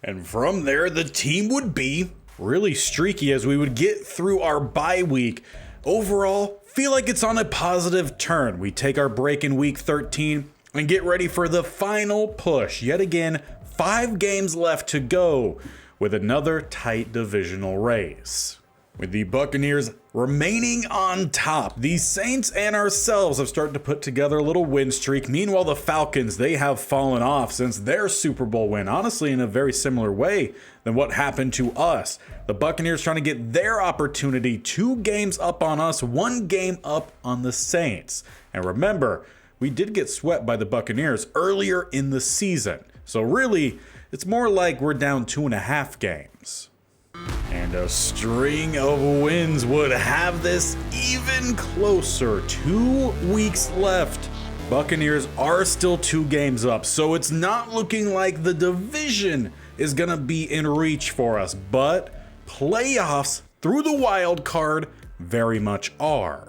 Speaker 1: And from there, the team would be really streaky as we would get through our bye week. Overall, feel like it's on a positive turn. We take our break in week 13 and get ready for the final push. Yet again, 5 games left to go with another tight divisional race. With the Buccaneers remaining on top, the Saints and ourselves have started to put together a little win streak. Meanwhile, the Falcons, they have fallen off since their Super Bowl win, honestly in a very similar way than what happened to us. The Buccaneers trying to get their opportunity, 2 games up on us, 1 game up on the Saints. And remember, we did get swept by the Buccaneers earlier in the season. So really, it's more like we're down 2.5 games. And a string of wins would have this even closer. 2 weeks left. Buccaneers are still 2 games up, so it's not looking like the division is gonna be in reach for us, but playoffs through the wild card very much are.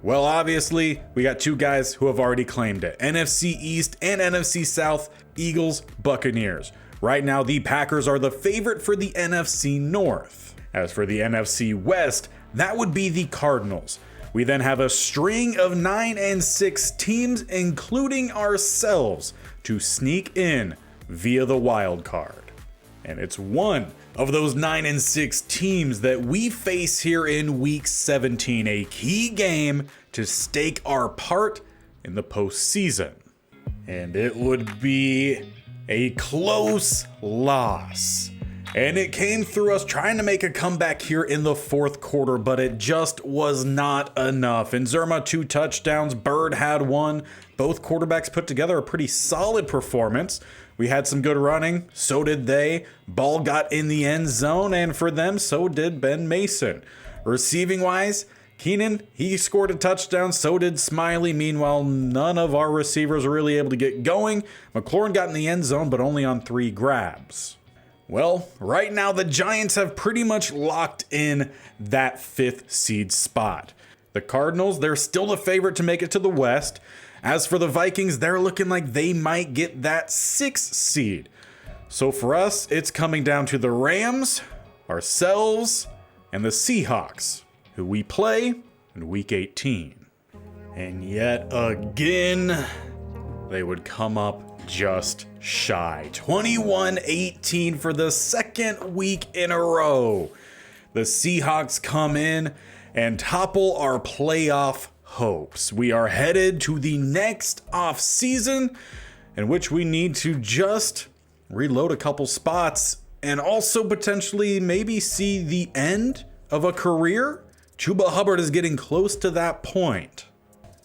Speaker 1: Well, obviously, we got 2 guys who have already claimed it. NFC East and NFC South, Eagles, Buccaneers. Right now, the Packers are the favorite for the NFC North. As for the NFC West, that would be the Cardinals. We then have a string of 9 and 6 teams, including ourselves, to sneak in via the wild card. And it's one of those 9 and 6 teams that we face here in week 17, a key game to stake our part in the postseason. And it would be a close loss. And it came through us trying to make a comeback here in the 4th quarter, but it just was not enough. In Zerma, 2 touchdowns, Bird had 1. Both quarterbacks put together a pretty solid performance. We had some good running, so did they. Ball got in the end zone, and for them, so did Ben Mason. Receiving wise, Keenan, he scored a touchdown, so did Smiley. Meanwhile, none of our receivers were really able to get going. McLaurin got in the end zone, but only on 3 grabs. Well, right now the Giants have pretty much locked in that 5th seed spot. The Cardinals, they're still the favorite to make it to the West. As for the Vikings, they're looking like they might get that 6th seed. So for us, it's coming down to the Rams, ourselves, and the Seahawks, who we play in week 18. And yet again, they would come up just shy. 21-18 for the 2nd week in a row. The Seahawks come in and topple our playoff hopes. We are headed to the next off season in which we need to just reload a couple spots and also potentially maybe see the end of a career. Chuba Hubbard is getting close to that point.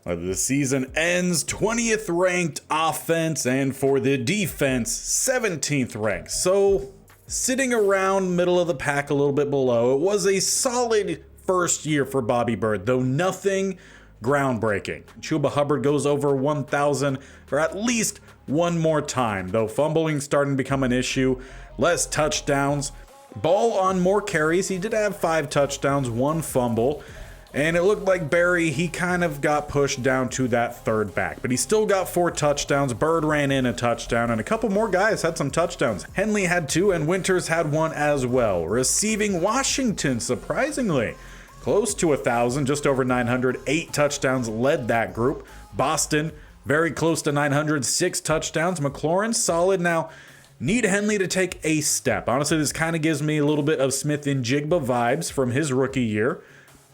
Speaker 1: The season ends 20th ranked offense, and for the defense, 17th ranked. So sitting around middle of the pack, a little bit below. It was a solid first year for Bobby Bird, though nothing groundbreaking. Chuba Hubbard goes over 1,000 for at least one more time, though fumbling starting to become an issue. less touchdowns. Ball on more carries. He did have 5 touchdowns, 1 fumble. And it looked like Barry, he kind of got pushed down to that third back. But he still got 4 touchdowns. Bird ran in a touchdown, and a couple more guys had some touchdowns. Henley had 2, and Winters had 1 as well. Receiving, Washington, surprisingly, close to 1,000, just over 900. 8 touchdowns led that group. Boston, very close to 900, 6 touchdowns. McLaurin, solid. Now, need Henley to take a step. Honestly, this kind of gives me a little bit of Smith and Jigba vibes from his rookie year.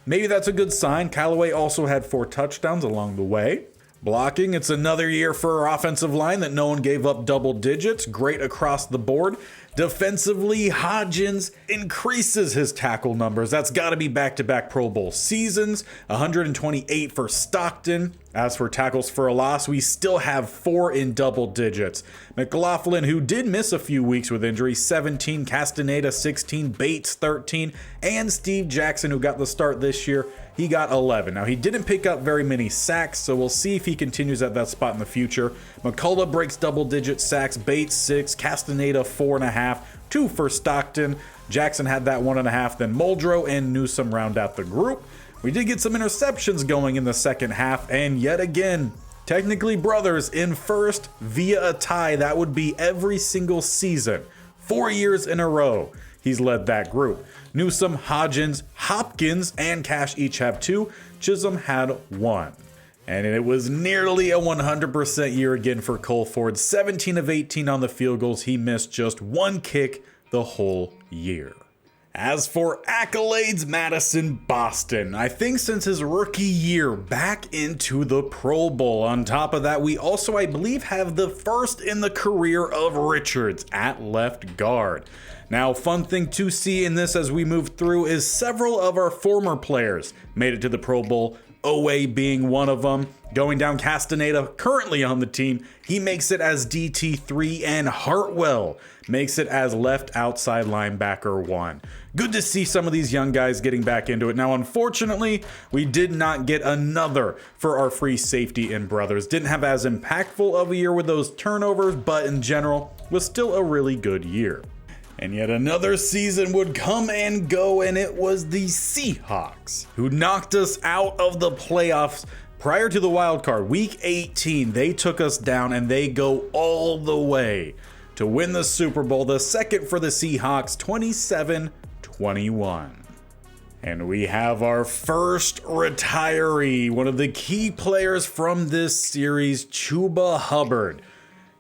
Speaker 1: Maybe that's a good sign. Callaway also had 4 touchdowns along the way. Blocking, it's another year for our offensive line that no one gave up double digits. Great across the board. Defensively, Hodgins increases his tackle numbers. That's got to be back-to-back Pro Bowl seasons. 128 for Stockton. As for tackles for a loss, we still have 4 in double digits. McLaughlin, who did miss a few weeks with injury, 17. Castaneda, 16. Bates, 13. And Steve Jackson, who got the start this year, he got 11. Now, he didn't pick up very many sacks, so we'll see if he continues at that spot in the future. McCullough breaks double-digit sacks. Bates, 6. Castaneda, 4.5. 2 for Stockton. Jackson had that 1.5. Then Muldrow and Newsome round out the group. We did get some interceptions going in the second half, and yet again, technically brothers in first via a tie. That would be every single season. 4 years in a row, he's led that group. Newsome, Hodgins, Hopkins, and Cash each have 2. Chisholm had 1. And it was nearly a 100% year again for Cole Ford. 17 of 18 on the field goals. He missed just 1 kick the whole year. As for accolades, Madison Boston, I think since his rookie year, back into the Pro Bowl. On top of that, we also, I believe, have the first in the career of Richards at left guard. Now, fun thing to see in this as we move through is several of our former players made it to the Pro Bowl. Owe being one of them. Going down, Castaneda, currently on the team, he makes it as DT3, and Hartwell makes it as left outside linebacker 1. Good to see some of these young guys getting back into it. Now, unfortunately, we did not get another for our free safety in brothers. Didn't have as impactful of a year with those turnovers, but in general, was still a really good year. And yet another season would come and go, and it was the Seahawks who knocked us out of the playoffs prior to the wild card. Week 18, they took us down, and they go all the way to win the Super Bowl, the second for the Seahawks, 27-21. And we have our first retiree, one of the key players from this series, Chuba Hubbard.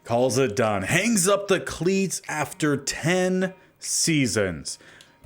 Speaker 1: Calls it done. Hangs up the cleats after 10 seasons.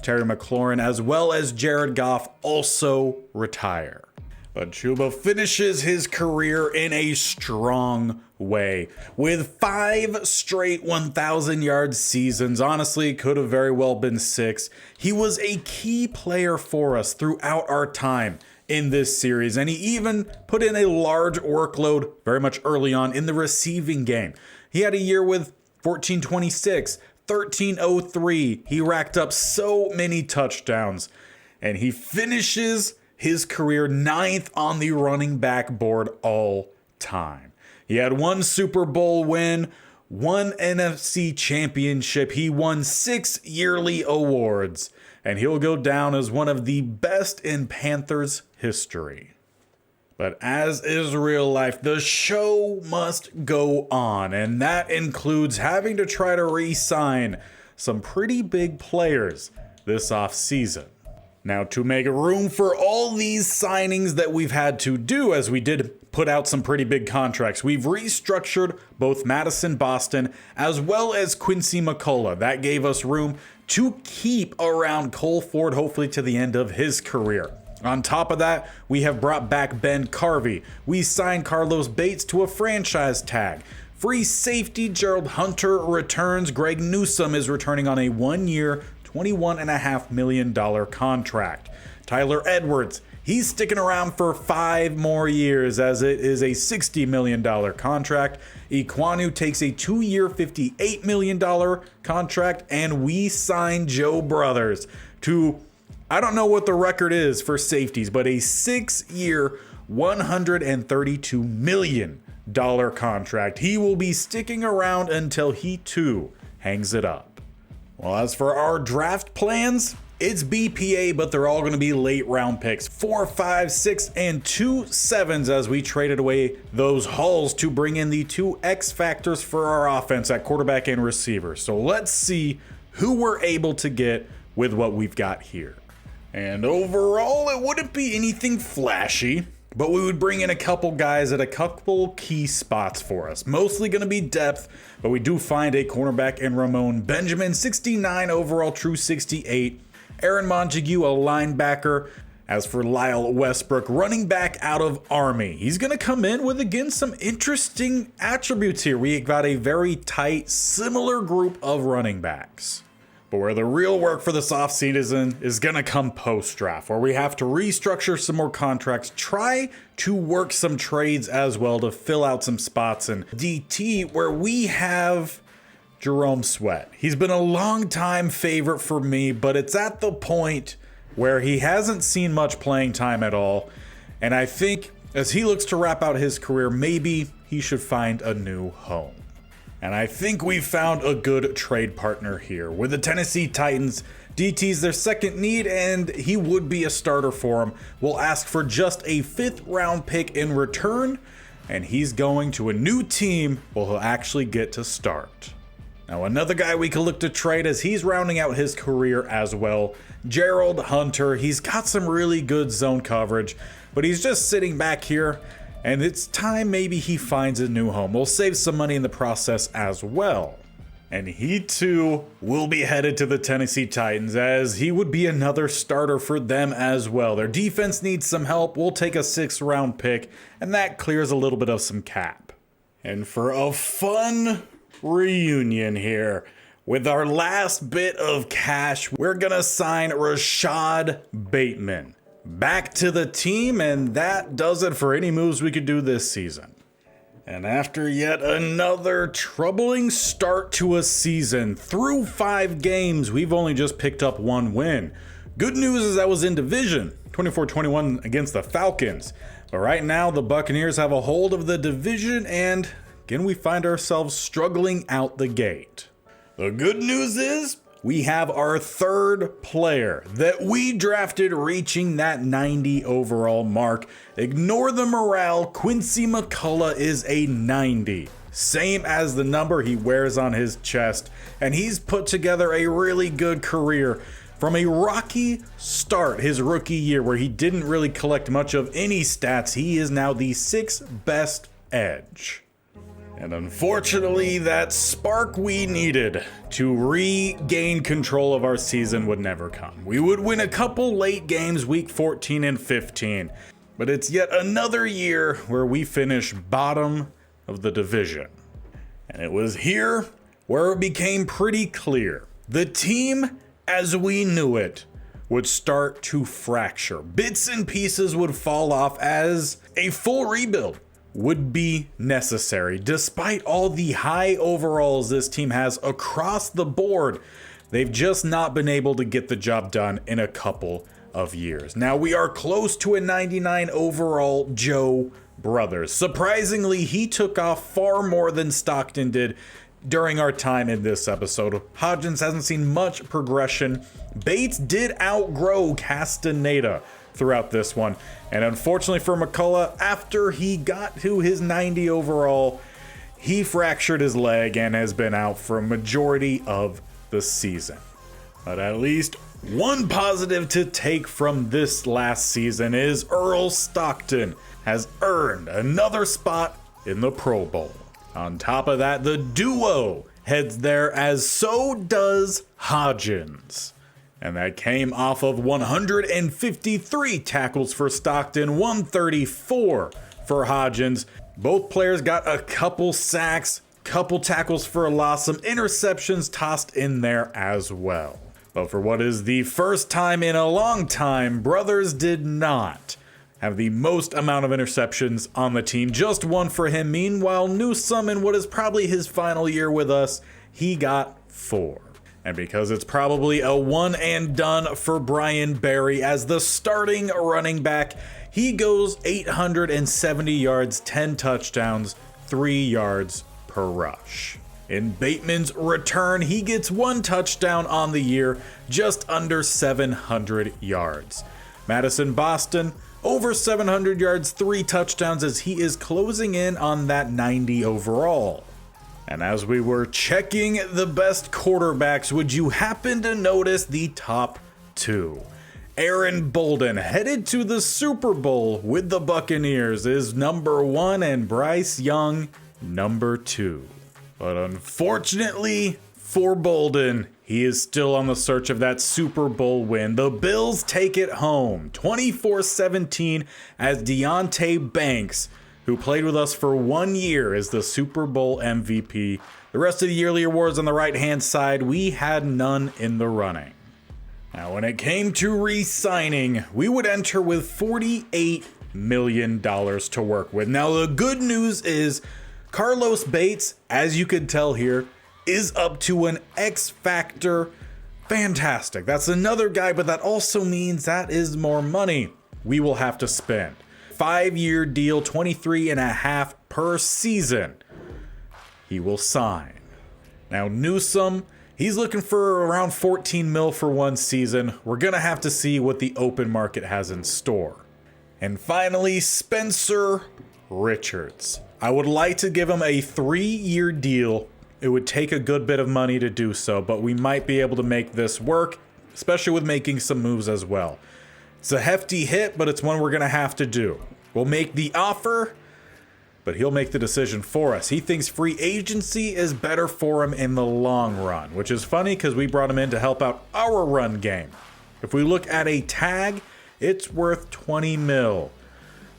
Speaker 1: Terry McLaurin as well as Jared Goff also retire. But Chuba finishes his career in a strong way with 5 straight 1,000-yard seasons. Honestly, could have very well been 6. He was a key player for us throughout our time in this series, and he even put in a large workload very much early on in the receiving game. He had a year with 1426, 1303. He racked up so many touchdowns, and he finishes his career 9th on the running back board all time. He had 1 Super Bowl win, 1 NFC championship. He won 6 yearly awards, and he'll go down as one of the best in Panthers history. But as is real life, the show must go on, and that includes having to try to re-sign some pretty big players this offseason. Now, to make room for all these signings that we've had to do, as we did put out some pretty big contracts, we've restructured both Madison Boston as well as Quincy McCullough. That gave us room to keep around Cole Ford, hopefully to the end of his career. On top of that, we have brought back Ben Carvey. We signed Carlos Bates to a franchise tag. Free safety Gerald Hunter returns. Greg Newsome is returning on a 1-year, $21.5 million contract. Tyler Edwards, he's sticking around for 5 more years as it is a $60 million contract. Iquanu takes a 2-year, $58 million contract. And we signed Joe Brothers to, I don't know what the record is for safeties, but a 6-year, $132 million contract. He will be sticking around until he too hangs it up. Well, as for our draft plans, it's BPA, but they're all going to be late round picks. 4, 5, 6, and 2 7s as we traded away those hauls to bring in the 2 X factors for our offense at quarterback and receiver. So let's see who we're able to get with what we've got here. And overall, it wouldn't be anything flashy, but we would bring in a couple guys at a couple key spots for us. Mostly going to be depth, but we do find a cornerback in Ramon Benjamin, 69 overall, true 68. Aaron Montague, a linebacker. As for Lyle Westbrook, running back out of Army. He's going to come in with, again, some interesting attributes here. We got a very tight, similar group of running backs. But where the real work for this offseason is going to come post-draft, where we have to restructure some more contracts, try to work some trades as well to fill out some spots in DT, where we have Jerome Sweat. He's been a long-time favorite for me, but it's at the point where he hasn't seen much playing time at all. And I think as he looks to wrap out his career, maybe he should find a new home. And I think we found a good trade partner here. With the Tennessee Titans, DT's their second need, and he would be a starter for them. We'll ask for just a 5th round pick in return, and he's going to a new team where he'll actually get to start. Now, another guy we could look to trade as he's rounding out his career as well, Gerald Hunter. He's got some really good zone coverage, but he's just sitting back here, and it's time maybe he finds a new home. We'll save some money in the process as well. And he too will be headed to the Tennessee Titans, as he would be another starter for them as well. Their defense needs some help. We'll take a 6th round pick, and that clears a little bit of some cap. And for a fun reunion here, with our last bit of cash, we're gonna sign Rashad Bateman back to the team, and that does it for any moves we could do this season. And after yet another troubling start to a season, through 5 games, we've only just picked up 1 win. Good news is that was in division, 24-21 against the Falcons. But right now, the Buccaneers have a hold of the division, and again, we find ourselves struggling out the gate. The good news is we have our 3rd player that we drafted reaching that 90 overall mark. Ignore the morale. Quincy McCullough is a 90. Same as the number he wears on his chest. And he's put together a really good career from a rocky start his rookie year where he didn't really collect much of any stats. He is now the 6th best edge. And unfortunately, that spark we needed to regain control of our season would never come. We would win a couple late games, week 14 and 15, but it's yet another year where we finish bottom of the division. And it was here where it became pretty clear. The team, as we knew it, would start to fracture. Bits and pieces would fall off as a full rebuild would be necessary. Despite all the high overalls this team has across the board, they've just not been able to get the job done in a couple of years. Now we are close to a 99 overall Joe Brothers. Surprisingly, he took off far more than Stockton did during our time in this episode. Hodgins hasn't seen much progression. Bates did outgrow Castaneda throughout this one. And unfortunately for McCullough, after he got to his 90 overall, he fractured his leg and has been out for a majority of the season. But at least one positive to take from this last season is Earl Stockton has earned another spot in the Pro Bowl. On top of that, the duo heads there, as so does Hodgins. And that came off of 153 tackles for Stockton, 134 for Hodgins. Both players got a couple sacks, couple tackles for a loss, some interceptions tossed in there as well. But for what is the first time in a long time, Brothers did not have the most amount of interceptions on the team. Just 1 for him. Meanwhile, Newsome, in what is probably his final year with us, he got 4. And because it's probably a one and done for Brian Berry as the starting running back, he goes 870 yards, 10 touchdowns, 3 yards per rush. In Bateman's return, he gets 1 touchdown on the year, just under 700 yards. Madison Boston, over 700 yards, 3 touchdowns as he is closing in on that 90 overall. And as we were checking the best quarterbacks, would you happen to notice the top 2? Aaron Bolden, headed to the Super Bowl with the Buccaneers, is number 1 and Bryce Young, number 2. But unfortunately for Bolden, he is still on the search of that Super Bowl win. The Bills take it home, 24-17, as Deonte Banks, who played with us for 1 year, is the Super Bowl MVP. The rest of the yearly awards on the right-hand side, we had none in the running. Now, when it came to re-signing, we would enter with $48 million to work with. Now, the good news is Carlos Bates, as you could tell here, is up to an X factor. Fantastic. That's another guy, but that also means that is more money we will have to spend. 5-year deal, 23.5 per season. He will sign. Now, Newsome, he's looking for around 14 mil for 1 season. We're going to have to see what the open market has in store. And finally, Spencer Richards. I would like to give him a 3-year deal. It would take a good bit of money to do so, but we might be able to make this work, especially with making some moves as well. It's a hefty hit, but it's one we're going to have to do. We'll make the offer, but he'll make the decision for us. He thinks free agency is better for him in the long run, which is funny because we brought him in to help out our run game. If we look at a tag, it's worth 20 mil.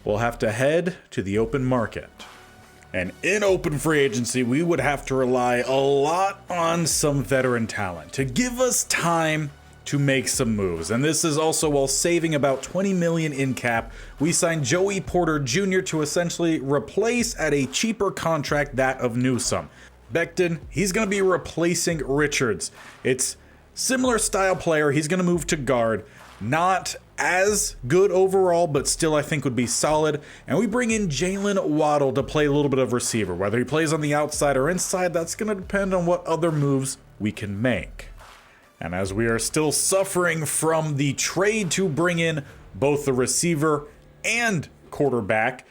Speaker 1: We'll have to head to the open market. And in open free agency, we would have to rely a lot on some veteran talent to give us time to make some moves. And this is also while saving about 20 million in cap. We signed Joey Porter Jr. to essentially replace at a cheaper contract that of Newsome. Becton, he's going to be replacing Richards. It's similar style player. He's going to move to guard. Not as good overall, but still I think would be solid. And we bring in Jalen Waddle to play a little bit of receiver. Whether he plays on the outside or inside, that's going to depend on what other moves we can make. And as we are still suffering from the trade to bring in both the receiver and quarterback,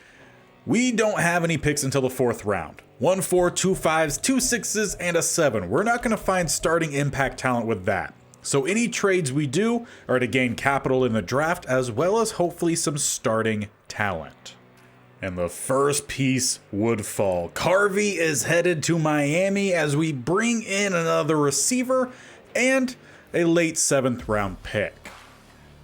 Speaker 1: we don't have any picks until the 4th round. 1 4, 2 5s, 2 6s, and a 7. We're not going to find starting impact talent with that. So any trades we do are to gain capital in the draft, as well as hopefully some starting talent. And the first piece would fall. Carvey is headed to Miami as we bring in another receiver and a late 7th round pick.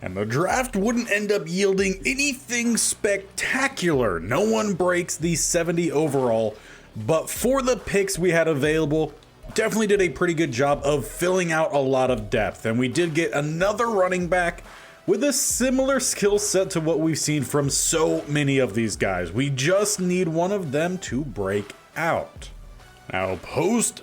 Speaker 1: And the draft wouldn't end up yielding anything spectacular. No one breaks the 70 overall, but for the picks we had available, definitely did a pretty good job of filling out a lot of depth. And we did get another running back with a similar skill set to what we've seen from so many of these guys. We just need one of them to break out. Now post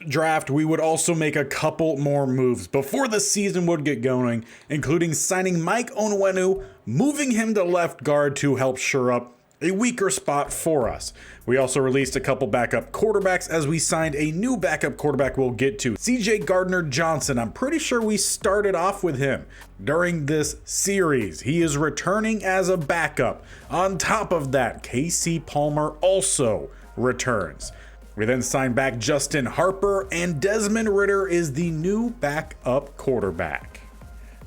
Speaker 1: draft, we would also make a couple more moves before the season would get going, including signing Mike Onwenu, moving him to left guard to help shore up a weaker spot for us. We also released a couple backup quarterbacks as we signed a new backup quarterback we'll get to. CJ Gardner-Johnson, I'm pretty sure we started off with him during this series. He is returning as a backup. On top of that, KC Palmer also returns. We then signed back Justin Harper, and Desmond Ridder is the new backup quarterback.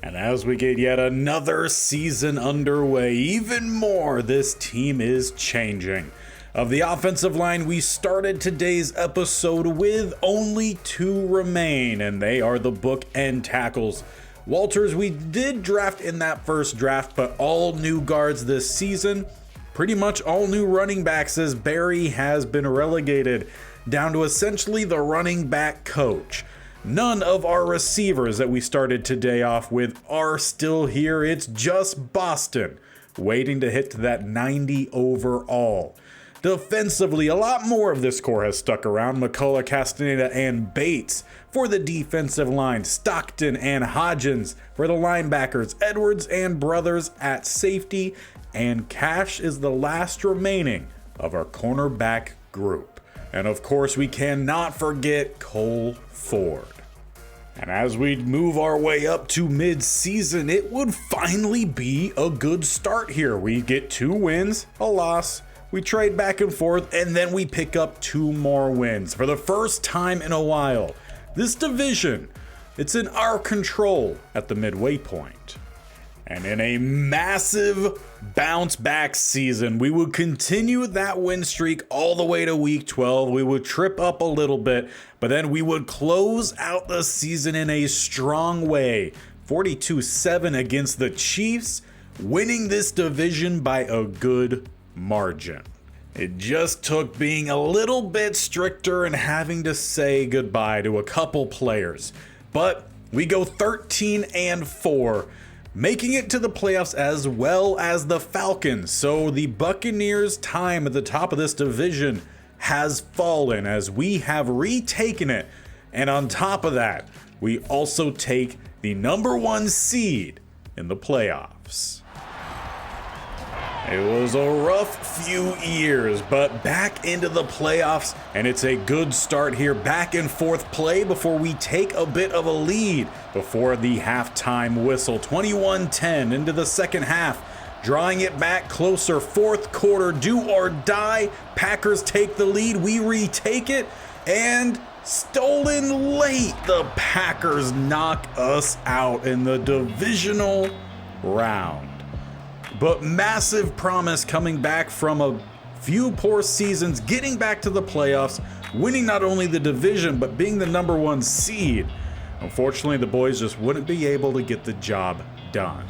Speaker 1: And as we get yet another season underway, even more, this team is changing. Of the offensive line, we started today's episode with only 2 remain, and they are the bookend tackles. Walters, we did draft in that first draft, but all new guards this season. Pretty much all new running backs, as Barry has been relegated down to essentially the running back coach. None of our receivers that we started today off with are still here. It's just Boston waiting to hit that 90 overall. Defensively, a lot more of this core has stuck around. McCullough, Castaneda, and Bates for the defensive line. Stockton and Hodgins for the linebackers. Edwards and Brothers at safety. And Cash is the last remaining of our cornerback group. And of course, we cannot forget Cole Ford. And as we move our way up to mid-season, it would finally be a good start here. We get 2 wins, a loss, we trade back and forth, and then we pick up 2 more wins. For the first time in a while, this division, it's in our control at the midway point. And in a massive bounce back season, we would continue that win streak all the way to week 12. We would trip up a little bit, but then we would close out the season in a strong way. 42-7 against the Chiefs, winning this division by a good margin. It just took being a little bit stricter and having to say goodbye to a couple players. But we go 13-4. Making it to the playoffs as well as the Falcons. So the Buccaneers' time at the top of this division has fallen as we have retaken it. And on top of that, we also take the number 1 seed in the playoffs. It was a rough few years, but back into the playoffs, and it's a good start here. Back and forth play before we take a bit of a lead before the halftime whistle. 21-10 into the second half, drawing it back closer. Fourth quarter, do or die. Packers take the lead, we retake it, and stolen late. The Packers knock us out in the divisional round. But massive promise coming back from a few poor seasons, getting back to the playoffs, winning not only the division, but being the number 1 seed. Unfortunately, the boys just wouldn't be able to get the job done.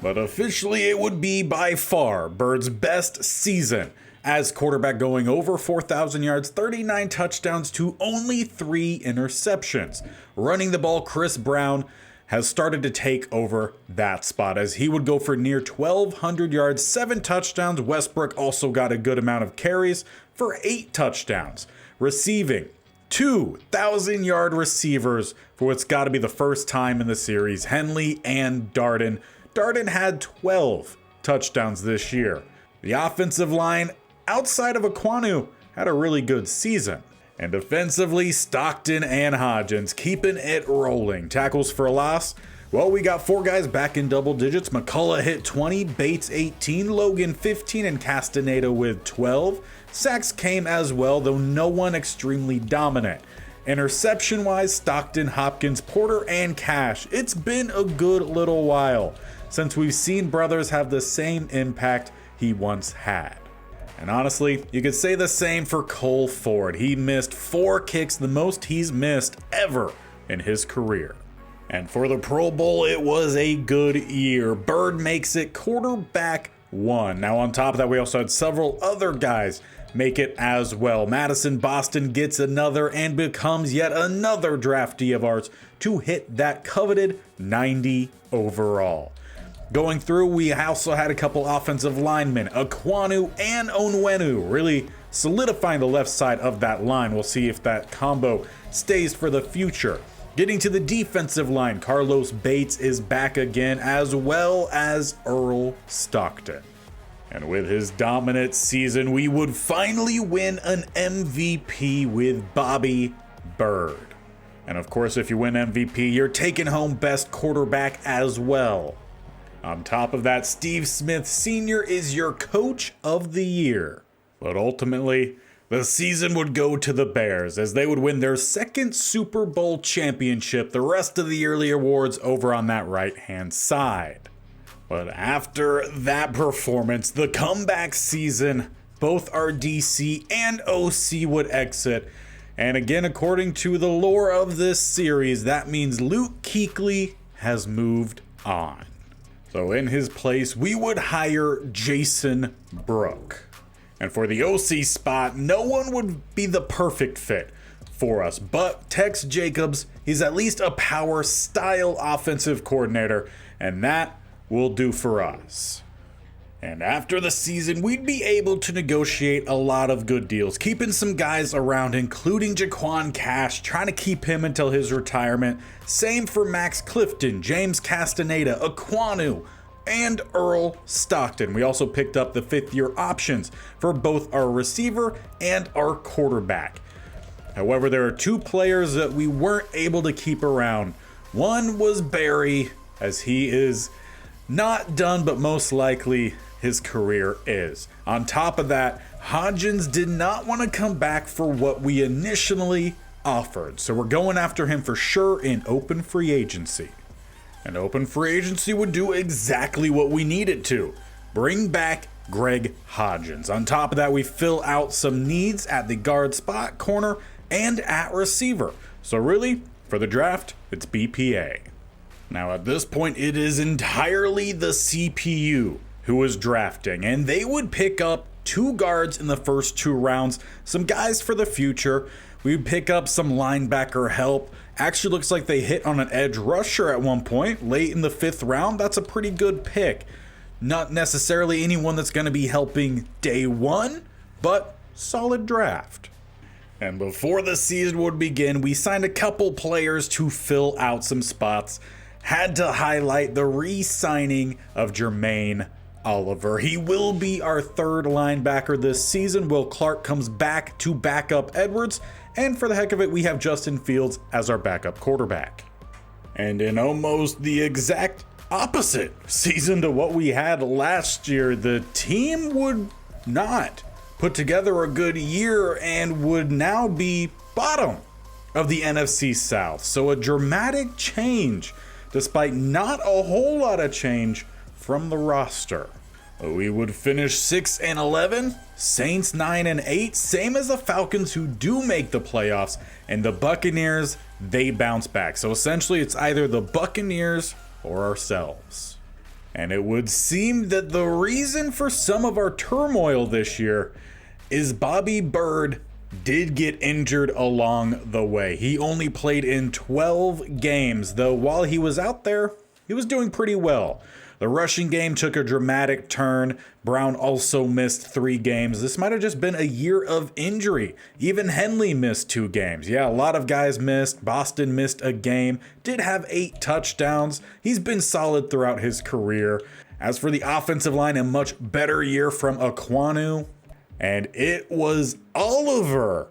Speaker 1: But officially, it would be by far Bird's best season as quarterback, going over 4,000 yards, 39 touchdowns to only 3 interceptions. Running the ball, Chris Brown has started to take over that spot as he would go for near 1,200 yards, 7 touchdowns. Westbrook also got a good amount of carries for 8 touchdowns. Receiving, 2,000-yard receivers for what's got to be the first time in the series, Henley and Darden. Darden had 12 touchdowns this year. The offensive line, outside of Aquanu, had a really good season. And defensively, Stockton and Hodgins keeping it rolling. Tackles for a loss, well, we got 4 guys back in double digits. McCullough hit 20, Bates 18, Logan 15, and Castaneda with 12. Sacks came as well, though no one extremely dominant. Interception-wise, Stockton, Hopkins, Porter, and Cash. It's been a good little while since we've seen brothers have the same impact he once had. And honestly, you could say the same for Cole Ford. He missed 4 kicks, the most he's missed ever in his career. And for the Pro Bowl, it was a good year. Bird makes it quarterback 1. Now on top of that, we also had several other guys make it as well. Madison Boston gets another and becomes yet another draftee of ours to hit that coveted 90 overall. Going through, we also had a couple offensive linemen, Aquanu and Onwenu, really solidifying the left side of that line. We'll see if that combo stays for the future. Getting to the defensive line, Carlos Bates is back again, as well as Earl Stockton. And with his dominant season, we would finally win an MVP with Bobby Bird. And of course, if you win MVP, you're taking home best quarterback as well. On top of that, Steve Smith Sr. is your coach of the year. But ultimately, the season would go to the Bears as they would win their 2nd Super Bowl championship. The rest of the yearly awards over on that right-hand side. But after that performance, the comeback season, both our DC and OC would exit. And again, according to the lore of this series, that means Luke Kuechly has moved on. So in his place, we would hire Jason Brooke. And for the OC spot, no one would be the perfect fit for us, but Tex Jacobs, he's at least a power style offensive coordinator, and that will do for us. And after the season, we'd be able to negotiate a lot of good deals, keeping some guys around, including Jaquan Cash, trying to keep him until his retirement. Same for Max Clifton, James Castaneda, Aquanu, and Earl Stockton. We also picked up the 5th-year options for both our receiver and our quarterback. However, there are 2 players that we weren't able to keep around. One was Barry, as he is not done, but most likely his career is. On top of that, Hodgins did not want to come back for what we initially offered, so we're going after him for sure in open free agency. And open free agency would do exactly what we need it to. Bring back Greg Hodgins. On top of that, we fill out some needs at the guard spot, corner, and at receiver. So really, for the draft, it's BPA. Now at this point, it is entirely the CPU who is drafting, and they would pick up 2 guards in the first 2 rounds, some guys for the future. We would pick up some linebacker help. Actually looks like they hit on an edge rusher at one point, late in the 5th round. That's a pretty good pick. Not necessarily anyone that's going to be helping day 1, but solid draft. And before the season would begin, we signed a couple players to fill out some spots. Had to highlight the re-signing of Jermaine Oliver. He will be our 3rd linebacker this season. Will Clark comes back to back up Edwards, and for the heck of it, we have Justin Fields as our backup quarterback. And in almost the exact opposite season to what we had last year, the team would not put together a good year and would now be bottom of the NFC South. So a dramatic change, despite not a whole lot of change from the roster. We would finish 6-11, Saints 9-8, same as the Falcons, who do make the playoffs, and the Buccaneers, they bounce back. So essentially it's either the Buccaneers or ourselves. And it would seem that the reason for some of our turmoil this year is Bobby Bird did get injured along the way. He only played in 12 games, though while he was out there, he was doing pretty well. The rushing game took a dramatic turn. Brown also missed 3 games. This might have just been a year of injury. Even Henley missed 2 games. Yeah, a lot of guys missed. Boston missed a game. Did have 8 touchdowns. He's been solid throughout his career. As for the offensive line, a much better year from Aquanu. And it was Oliver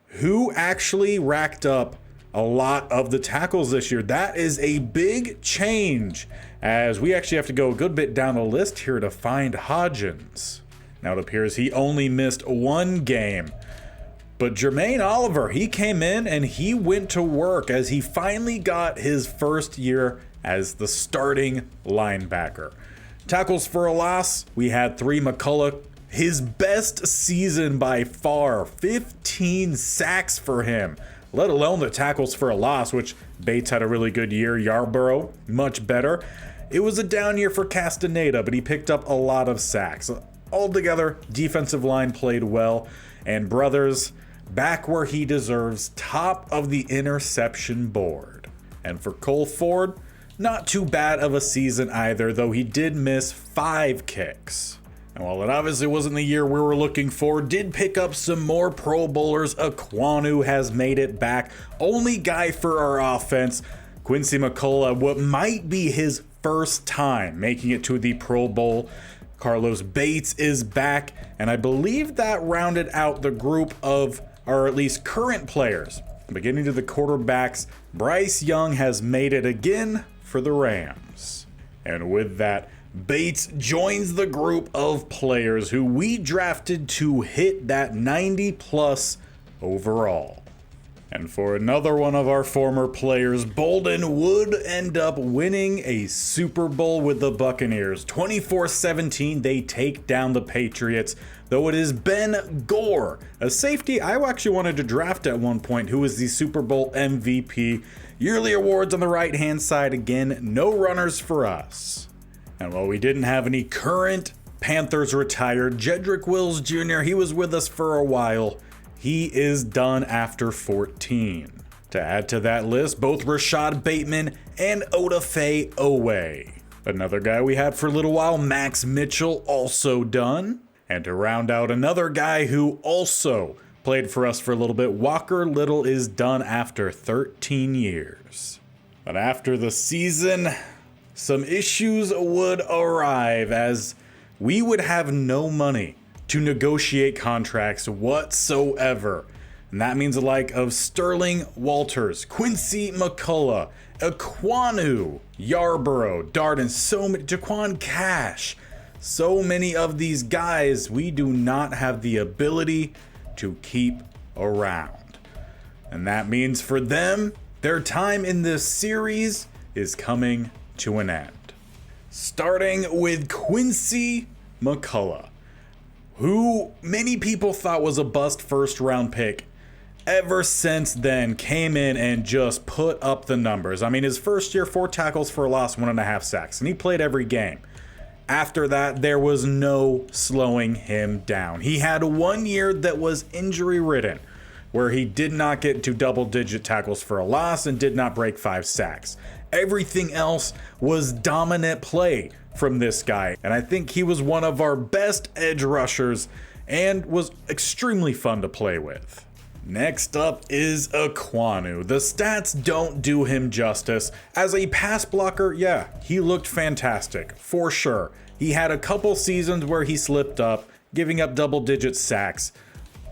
Speaker 1: who actually racked up a lot of the tackles this year. That is a big change, as we actually have to go a good bit down the list here to find Hodgins. Now it appears he only missed 1 game, but Jermaine Oliver, he came in and he went to work as he finally got his first year as the starting linebacker. Tackles for a loss, we had 3. McCullough, his best season by far, 15 sacks for him, let alone the tackles for a loss, which Bates had a really good year. Yarborough, much better. It was a down year for Castaneda, but he picked up a lot of sacks. Altogether, defensive line played well, and Brothers, back where he deserves, top of the interception board. And for Cole Ford, not too bad of a season either, though he did miss 5 kicks. And while it obviously wasn't the year we were looking for, did pick up some more Pro Bowlers. Aquanu has made it back. Only guy for our offense, Quincy McCullough, what might be his first time making it to the Pro Bowl. Carlos Bates is back, and I believe that rounded out the group of, or at least current players. Beginning to the quarterbacks, Bryce Young has made it again for the Rams. And with that, Bates joins the group of players who we drafted to hit that 90+ overall. And for another one of our former players, Bolden would end up winning a Super Bowl with the Buccaneers. 24-17, they take down the Patriots, though it is Ben Gore, a safety I actually wanted to draft at one point, who is the Super Bowl MVP. Yearly awards on the right-hand side again, no runners for us. And while we didn't have any current Panthers retired, Jedrick Wills Jr., he was with us for a while. He is done after 14. To add to that list, both Rashad Bateman and Odafe Owe. Another guy we had for a little while, Max Mitchell, also done. And to round out another guy who also played for us for a little bit, Walker Little is done after 13 years. But after the season, some issues would arrive as we would have no money to negotiate contracts whatsoever. And that means the like of Sterling Walters, Quincy McCullough, Ekwonu, Yarborough, Darden, so many, Jaquan Cash. So many of these guys we do not have the ability to keep around. And that means for them, their time in this series is coming to an end. Starting with Quincy McCullough, who many people thought was a bust first round pick, ever since then came in and just put up the numbers. I mean, his first year, 4 tackles for a loss, 1.5 sacks, and he played every game. After that, there was no slowing him down. He had 1 year that was injury ridden, where he did not get to double-digit tackles for a loss and did not break 5 sacks. Everything else was dominant play from this guy, and I think he was one of our best edge rushers and was extremely fun to play with. Next up is Ekwonu. The stats don't do him justice. As a pass blocker, yeah, he looked fantastic, for sure. He had a couple seasons where he slipped up, giving up double-digit sacks,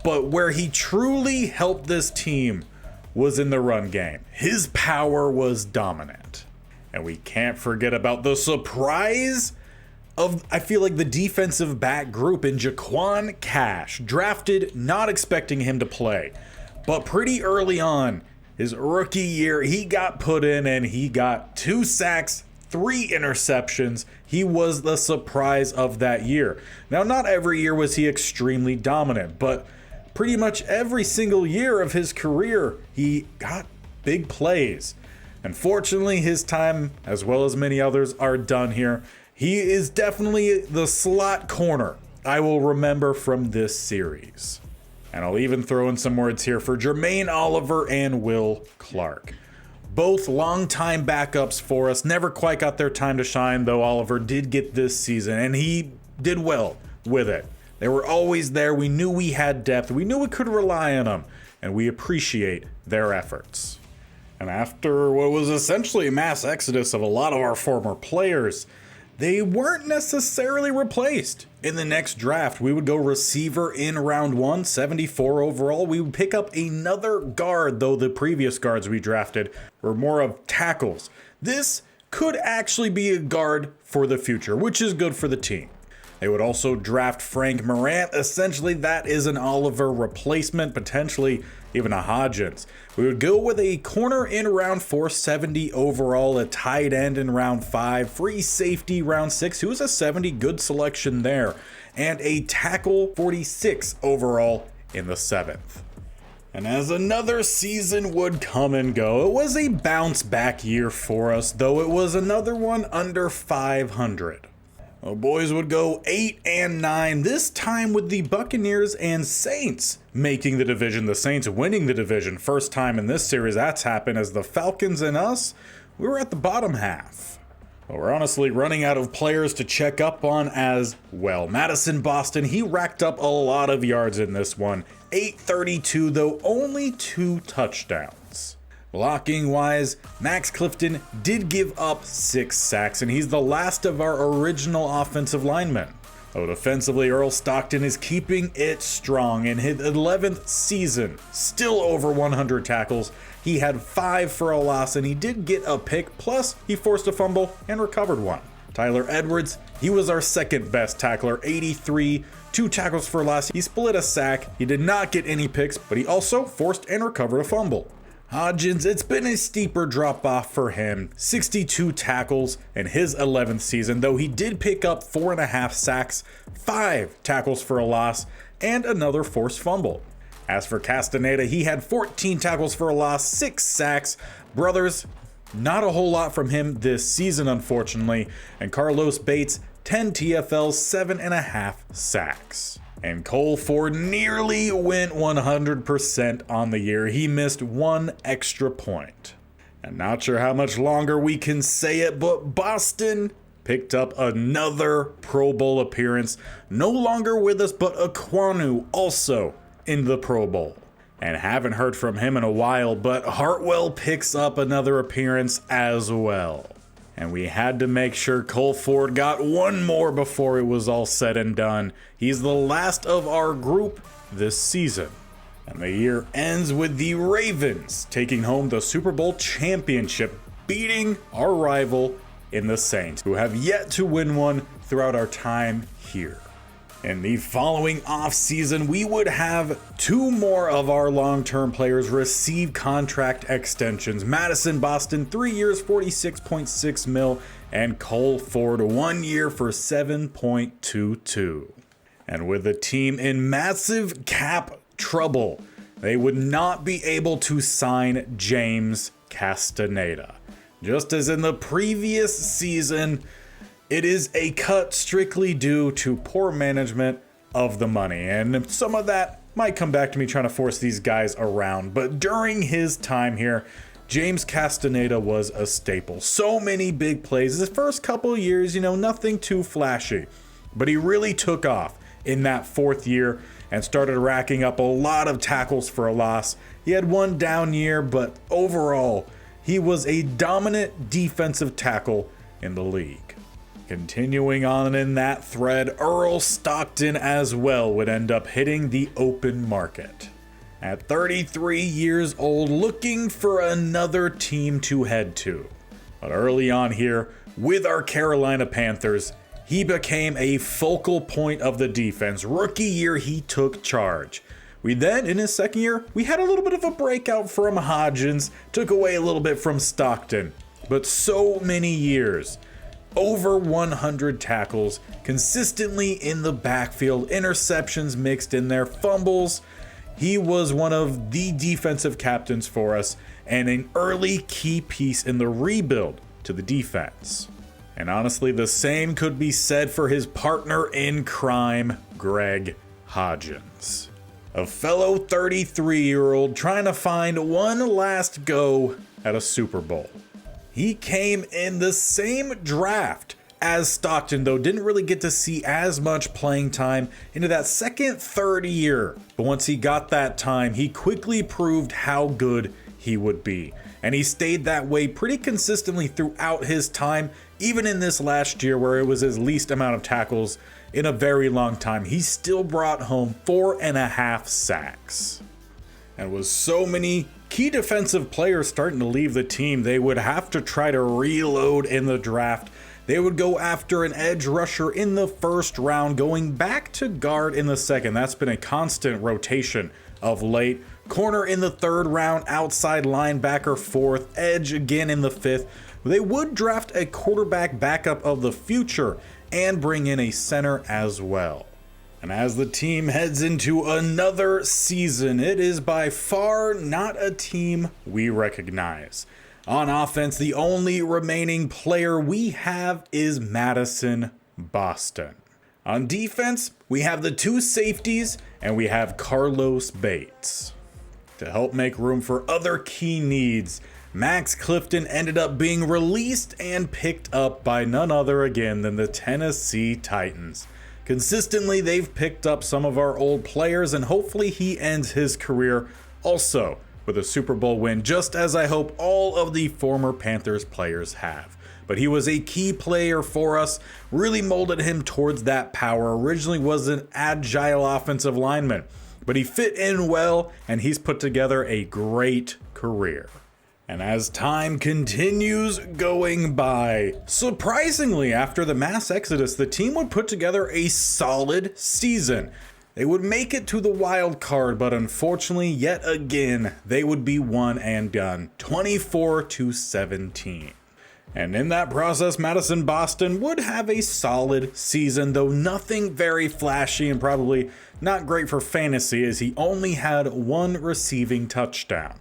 Speaker 1: but where he truly helped this team was in the run game. His power was dominant. And we can't forget about the surprise of, I feel like, the defensive back group in Jaquan Cash, drafted not expecting him to play. But pretty early on, his rookie year, he got put in and he got 2 sacks, 3 interceptions. He was the surprise of that year. Now, not every year was he extremely dominant, but pretty much every single year of his career, he got big plays. Unfortunately, his time, as well as many others, are done here. He is definitely the slot corner I will remember from this series. And I'll even throw in some words here for Jermaine Oliver and Will Clark. Both longtime backups for us, never quite got their time to shine, though Oliver did get this season, and he did well with it. They were always there. We knew we had depth. We knew we could rely on them, and we appreciate their efforts. And after what was essentially a mass exodus of a lot of our former players, they weren't necessarily replaced. In the next draft, we would go receiver in round 1, 74 overall. We would pick up another guard, though the previous guards we drafted were more of tackles. This could actually be a guard for the future, which is good for the team. They would also draft Frank Morant. Essentially, that is an Oliver replacement, potentially even a Hodgins. We would go with a corner in round 4, 70 overall, a tight end in round 5, free safety round 6, who was a 70, good selection there, and a tackle 46 overall in the 7th. And as another season would come and go, it was a bounce back year for us, though it was another one under 500. Our boys would go 8-9, this time with the Buccaneers and Saints making the division, the Saints winning the division. First time in this series that's happened, as the Falcons and us, we were at the bottom half. But we're honestly running out of players to check up on as well. Madison Boston, he racked up a lot of yards in this one. 832, though only 2 touchdowns. Blocking wise, Max Clifton did give up 6 sacks, and he's the last of our original offensive linemen. Though defensively, Earl Stockton is keeping it strong. In his 11th season, still over 100 tackles. He had 5 for a loss, and he did get a pick, plus he forced a fumble and recovered one. Tyler Edwards, he was our second best tackler, 83, 2 tackles for a loss. He split a sack, he did not get any picks, but he also forced and recovered a fumble. Hodgins, it's been a steeper drop-off for him, 62 tackles in his 11th season, though he did pick up 4.5 sacks, 5 tackles for a loss, and another forced fumble. As for Castaneda, he had 14 tackles for a loss, 6 sacks. Brothers, not a whole lot from him this season, unfortunately, and Carlos Bates, 10 TFLs, 7.5 sacks. And Cole Ford nearly went 100% on the year. He missed 1 extra point. And not sure how much longer we can say it, but Boston picked up another Pro Bowl appearance. No longer with us, but Ekwonu also in the Pro Bowl. And haven't heard from him in a while, but Hartwell picks up another appearance as well. And we had to make sure Cole Ford got one more before it was all said and done. He's the last of our group this season. And the year ends with the Ravens taking home the Super Bowl championship, beating our rival in the Saints, who have yet to win one throughout our time here. In the following offseason, we would have two more of our long-term players receive contract extensions. Madison Boston, 3 years, $46.6 million, and Cole Ford, 1 year for $7.22. And with the team in massive cap trouble, they would not be able to sign James Castaneda. Just as in the previous season, it is a cut strictly due to poor management of the money. And some of that might come back to me trying to force these guys around. But during his time here, James Castaneda was a staple. So many big plays. His first couple of years, nothing too flashy. But he really took off in that fourth year and started racking up a lot of tackles for a loss. He had one down year, but overall, he was a dominant defensive tackle in the league. Continuing on in that thread, Earl Stockton as well would end up hitting the open market. At 33 years old, looking for another team to head to. But early on here, with our Carolina Panthers, he became a focal point of the defense. Rookie year, he took charge. We then, in his second year, we had a little bit of a breakout from Hodgins, took away a little bit from Stockton. But so many years, over 100 tackles, consistently in the backfield, interceptions mixed in there, fumbles. He was one of the defensive captains for us and an early key piece in the rebuild to the defense. And honestly, the same could be said for his partner in crime, Greg Hodgins. A fellow 33-year-old trying to find one last go at a Super Bowl. He came in the same draft as Stockton, though didn't really get to see as much playing time into that second, third year. But once he got that time, he quickly proved how good he would be. And he stayed that way pretty consistently throughout his time, even in this last year where it was his least amount of tackles in a very long time. He still brought home 4.5 sacks. And with so many key defensive players starting to leave the team, they would have to try to reload in the draft. They would go after an edge rusher in the first round, going back to guard in the second. That's been a constant rotation of late. Corner in the third round, outside linebacker fourth, edge again in the fifth. They would draft a quarterback backup of the future and bring in a center as well. And as the team heads into another season, it is by far not a team we recognize. On offense, the only remaining player we have is Madison Boston. On defense, we have the two safeties and we have Carlos Bates. To help make room for other key needs, Max Clifton ended up being released and picked up by none other again than the Tennessee Titans. Consistently, they've picked up some of our old players, and hopefully he ends his career also with a Super Bowl win, just as I hope all of the former Panthers players have. But he was a key player for us, really molded him towards that power. Originally was an agile offensive lineman, but he fit in well, and he's put together a great career. And as time continues going by, surprisingly, after the mass exodus, the team would put together a solid season. They would make it to the wild card, but unfortunately, yet again, they would be one and done, 24-17. And in that process, Madison Boston would have a solid season, though nothing very flashy and probably not great for fantasy, as he only had one receiving touchdown.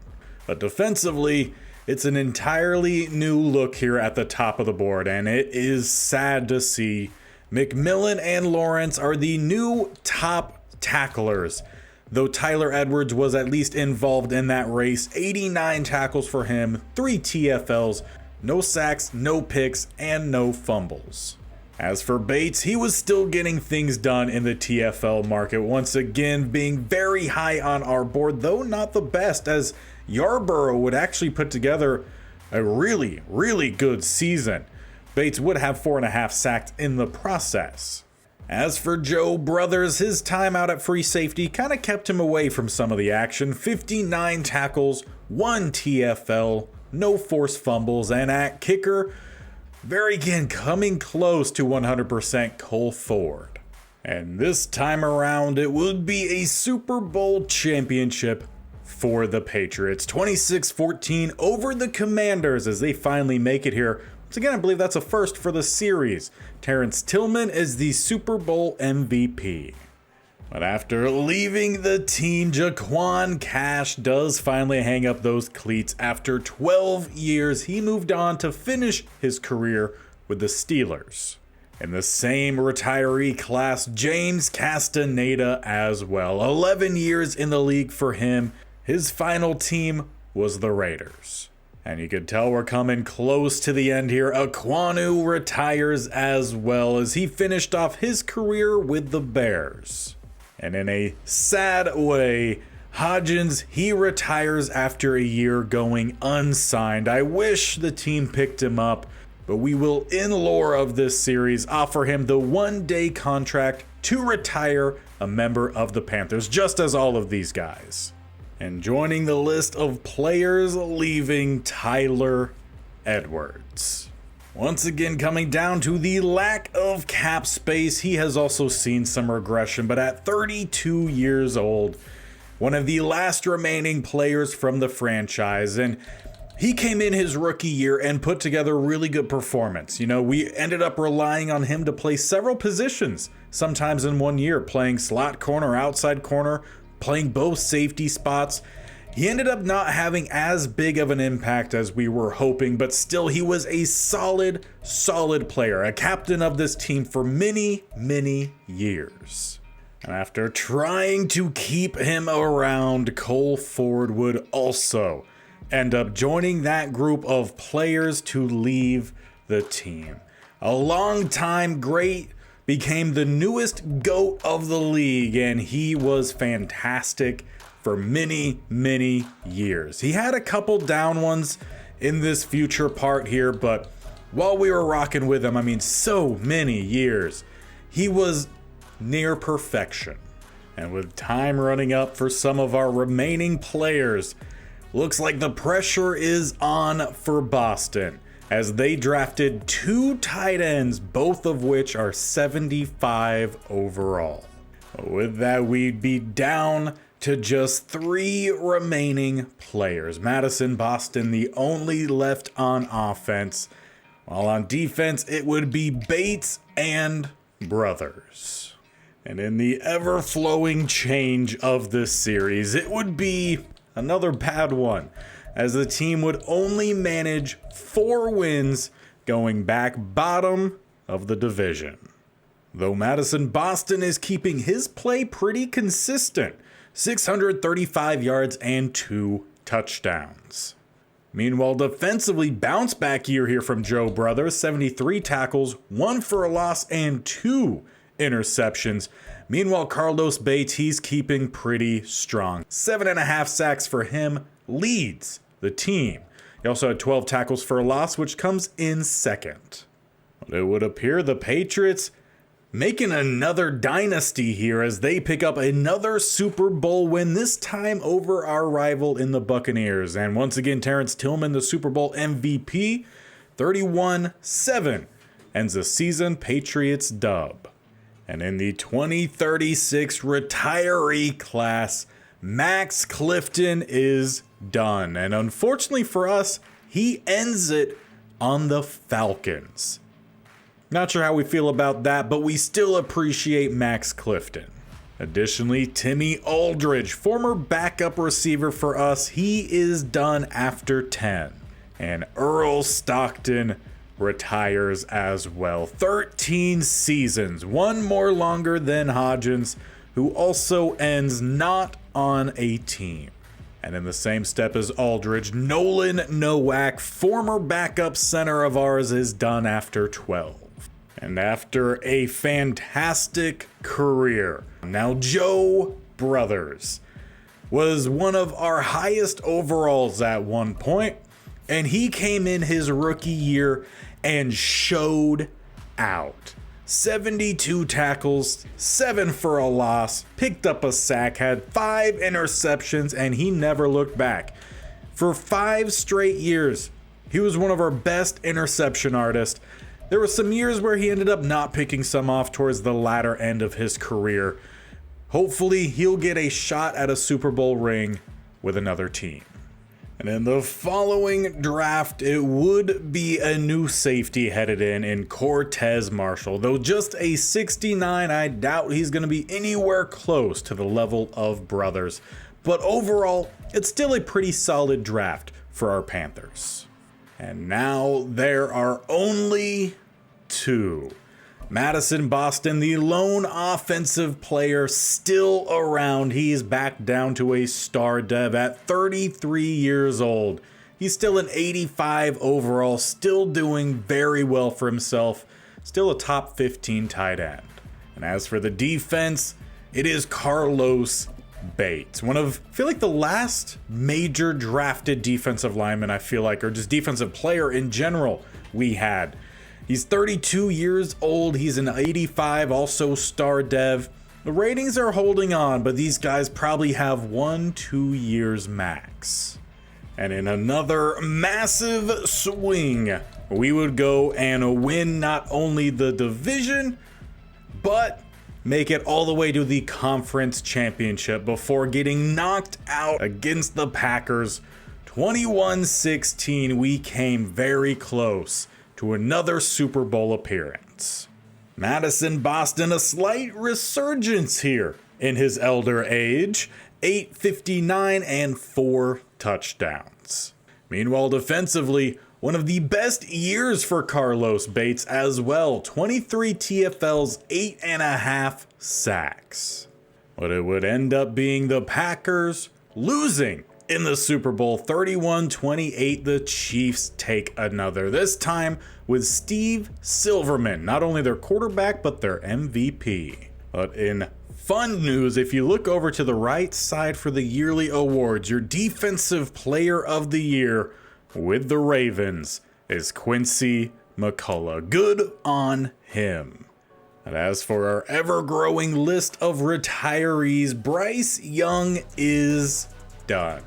Speaker 1: But defensively, it's an entirely new look here at the top of the board, and it is sad to see. McMillan and Lawrence are the new top tacklers, though Tyler Edwards was at least involved in that race. 89 tackles for him, 3 TFLs, no sacks, no picks, and no fumbles. As for Bates, he was still getting things done in the TFL market, once again being very high on our board, though not the best, as Yarborough would actually put together a really good season. Bates would have 4.5 sacked in the process. As for Joe Brothers, his time out at free safety kind of kept him away from some of the action. 59 tackles, 1 TFL, no forced fumbles, and at kicker, very again coming close to 100% Cole Ford. And this time around, it would be a Super Bowl championship for the Patriots. 26-14 over the Commanders as they finally make it here. Once again, I believe that's a first for the series. Terrence Tillman is the Super Bowl MVP. But after leaving the team, Jaquan Cash does finally hang up those cleats. After 12 years, he moved on to finish his career with the Steelers. In the same retiree class, James Castaneda as well. 11 years in the league for him. His final team was the Raiders. And you can tell we're coming close to the end here. Aquanu retires as well as he finished off his career with the Bears. And in a sad way, Hodgins, he retires after a year going unsigned. I wish the team picked him up, but we will, in lore of this series, offer him the one-day contract to retire a member of the Panthers, just as all of these guys. And joining the list of players leaving, Tyler Edwards. Once again, coming down to the lack of cap space, he has also seen some regression, but at 32 years old, one of the last remaining players from the franchise, and he came in his rookie year and put together a really good performance. You know, we ended up relying on him to play several positions, sometimes in one year, playing slot corner, outside corner, playing both safety spots. He ended up not having as big of an impact as we were hoping, but still he was a solid player, a captain of this team for many years. And after trying to keep him around, Cole Ford would also end up joining that group of players to leave the team. A long-time great became the newest GOAT of the league, and he was fantastic for many years. He had a couple down ones in this future part here, but while we were rocking with him, I mean, so many years, he was near perfection. And with time running up for some of our remaining players, looks like the pressure is on for Boston as they drafted 2 tight ends, both of which are 75 overall. With that, we'd be down to just 3 remaining players. Madison, Boston, the only left on offense. While on defense, it would be Bates and Brothers. And in the ever-flowing change of this series, it would be another bad one, as the team would only manage 4 wins, going back bottom of the division. Though Madison Boston is keeping his play pretty consistent, 635 yards and 2 touchdowns. Meanwhile, defensively, bounce back year here from Joe Brothers, 73 tackles, 1 for a loss and 2 interceptions. Meanwhile, Carlos Bates, he's keeping pretty strong. 7.5 sacks for him, leads the team. He also had 12 tackles for a loss, which comes in second. But it would appear the Patriots making another dynasty here as they pick up another Super Bowl win, this time over our rival in the Buccaneers. And once again, Terrence Tillman, the Super Bowl MVP, 31-7, ends the season Patriots dub. And in the 2036 retiree class, Max Clifton is done. And unfortunately for us, he ends it on the Falcons. Not sure how we feel about that, but we still appreciate Max Clifton. Additionally, Timmy Aldridge, former backup receiver for us, he is done after 10. And Earl Stockton retires as well. 13 seasons, one more longer than Hodgins, who also ends not on a team. And in the same step as Aldridge, Nolan Nowak, former backup center of ours, is done after 12. And after a fantastic career, now Joe Brothers was one of our highest overalls at one point. And he came in his rookie year and showed out. 72 tackles, 7 for a loss, picked up a sack, had 5 interceptions, and he never looked back. For 5 straight years, he was one of our best interception artists. There were some years where he ended up not picking some off towards the latter end of his career. Hopefully, he'll get a shot at a Super Bowl ring with another team. And in the following draft, it would be a new safety headed in Cortez Marshall. Though just a 69, I doubt he's going to be anywhere close to the level of brothers. But overall, it's still a pretty solid draft for our Panthers. And now there are only 2. Madison Boston, the lone offensive player still around. He's back down to a star dev at 33 years old. He's still an 85 overall, still doing very well for himself. Still a top 15 tight end. And as for the defense, it is Carlos Bates. I feel like the last major drafted defensive lineman, or just defensive player in general we had. He's 32 years old. He's an 85, also star dev. The ratings are holding on, but these guys probably have 1-2 years max. And in another massive swing, we would go and win not only the division, but make it all the way to the conference championship before getting knocked out against the Packers. 21-16, we came very close to another Super Bowl appearance. Madison Boston, a slight resurgence here in his elder age, 859 and 4 touchdowns. Meanwhile, defensively, one of the best years for Carlos Bates as well, 23 TFLs, 8.5 sacks. But it would end up being the Packers losing in the Super Bowl, 31-28, the Chiefs take another, this time with Steve Silverman, not only their quarterback, but their MVP. But in fun news, if you look over to the right side for the yearly awards, your Defensive Player of the Year with the Ravens is Quincy McCullough. Good on him. And as for our ever-growing list of retirees, Bryce Young is done.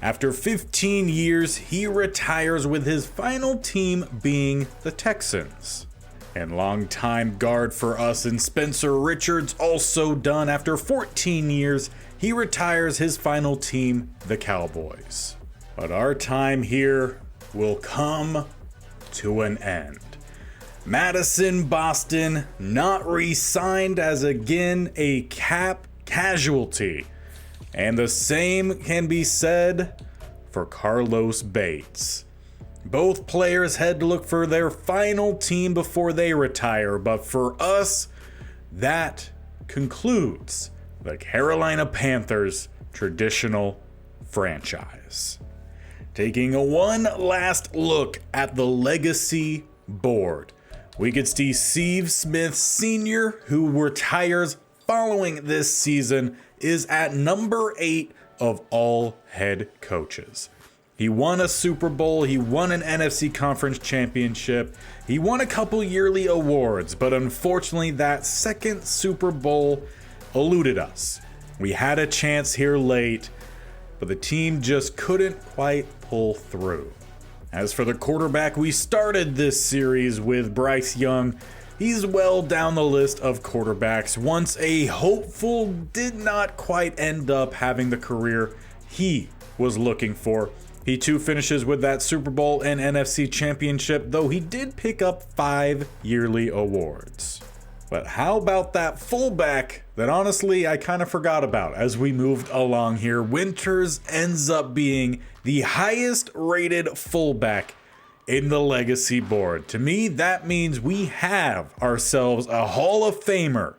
Speaker 1: After 15 years, he retires with his final team being the Texans. And longtime guard for us in Spencer Richards also done. After 14 years, he retires his final team, the Cowboys. But our time here will come to an end. Madison Boston not re-signed as again a cap casualty. And the same can be said for Carlos Bates. Both players had to look for their final team before they retire, but for us, that concludes the Carolina Panthers traditional franchise. Taking one last look at the legacy board, we could see Steve Smith Sr., who retires following this season, is at number 8 of all head coaches. He won a Super Bowl, he won an NFC Conference Championship, he won a couple yearly awards, but unfortunately that second Super Bowl eluded us. We had a chance here late, but the team just couldn't quite pull through. As for the quarterback, we started this series with Bryce Young. He's well down the list of quarterbacks. Once a hopeful, did not quite end up having the career he was looking for. He too finishes with that Super Bowl and NFC Championship, though he did pick up 5 yearly awards. But how about that fullback that honestly I kind of forgot about as we moved along here? Winters ends up being the highest rated fullback in the legacy board. To me, that means we have ourselves a Hall of Famer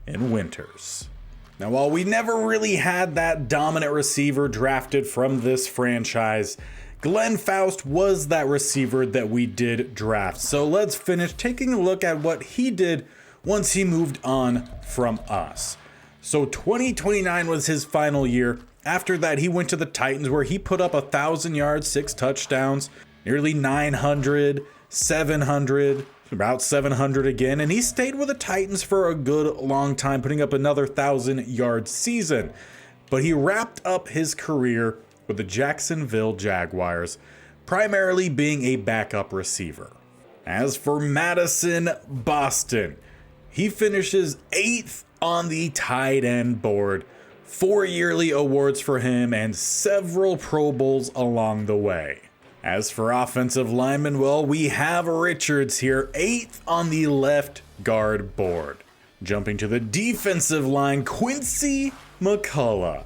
Speaker 1: in Winters. Now, while we never really had that dominant receiver drafted from this franchise, Glenn Faust was that receiver that we did draft. So let's finish taking a look at what he did once he moved on from us. So 2029 was his final year. After that, he went to the Titans, where he put up 1,000 yards, 6 touchdowns, nearly 900, 700, about 700 again, and he stayed with the Titans for a good long time, putting up another 1,000-yard season. But he wrapped up his career with the Jacksonville Jaguars, primarily being a backup receiver. As for Madison Boston, he finishes 8th on the tight end board, 4 yearly awards for him, and several Pro Bowls along the way. As for offensive linemen, well, we have Richards here, 8th on the left guard board. Jumping to the defensive line, Quincy McCullough.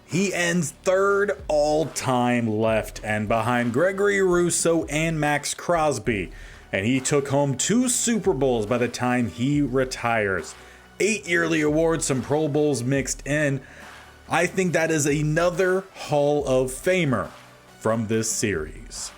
Speaker 1: He ends 3rd all-time left end behind Gregory Rousseau and Max Crosby. And he took home 2 Super Bowls by the time he retires. 8 yearly awards, some Pro Bowls mixed in. I think that is another Hall of Famer from this series.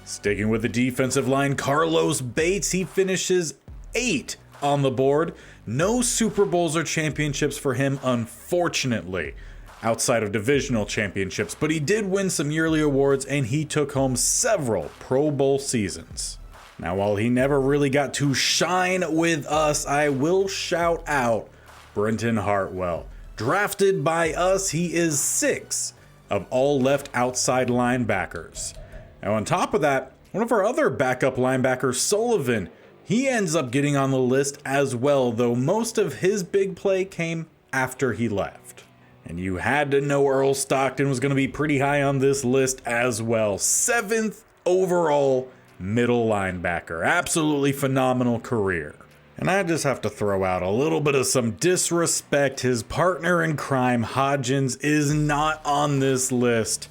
Speaker 1: Sticking with the defensive line, Carlos Bates, he finishes 8 on the board. No Super Bowls or championships for him, unfortunately, outside of divisional championships, but he did win some yearly awards and he took home several Pro Bowl seasons. Now, while he never really got to shine with us, I will shout out Brenton Hartwell. Drafted by us, he is 6th of all left outside linebackers. Now, on top of that, one of our other backup linebackers, Sullivan, he ends up getting on the list as well, though most of his big play came after he left. And you had to know Earl Stockton was going to be pretty high on this list as well. 7th overall middle linebacker. Absolutely phenomenal career. And I just have to throw out a little bit of some disrespect. His partner in crime, Hodgins, is not on this list,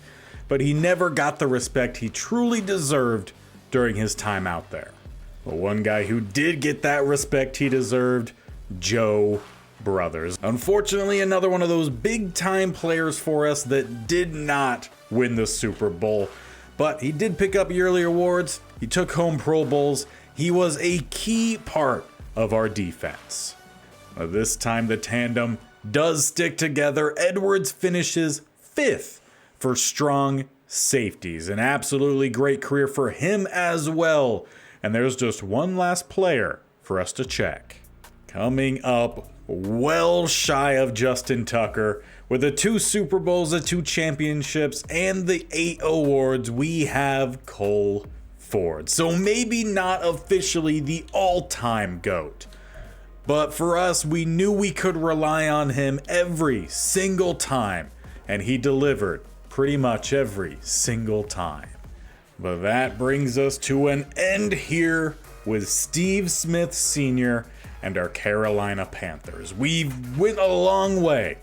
Speaker 1: but he never got the respect he truly deserved during his time out there. But one guy who did get that respect he deserved, Joe Brothers. Unfortunately, another one of those big time players for us that did not win the Super Bowl, but he did pick up yearly awards. He took home Pro Bowls. He was a key part of our defense. This time the tandem does stick together. Edwards finishes 5th for strong safeties. An absolutely great career for him as well. And there's just one last player for us to check. Coming up well shy of Justin Tucker, with the 2 Super Bowls, the 2 championships, and the 8 awards, we have Cole Ford. So maybe not officially the all-time GOAT, but for us, we knew we could rely on him every single time, and he delivered pretty much every single time. But that brings us to an end here with Steve Smith Sr. and our Carolina Panthers. We've went a long way,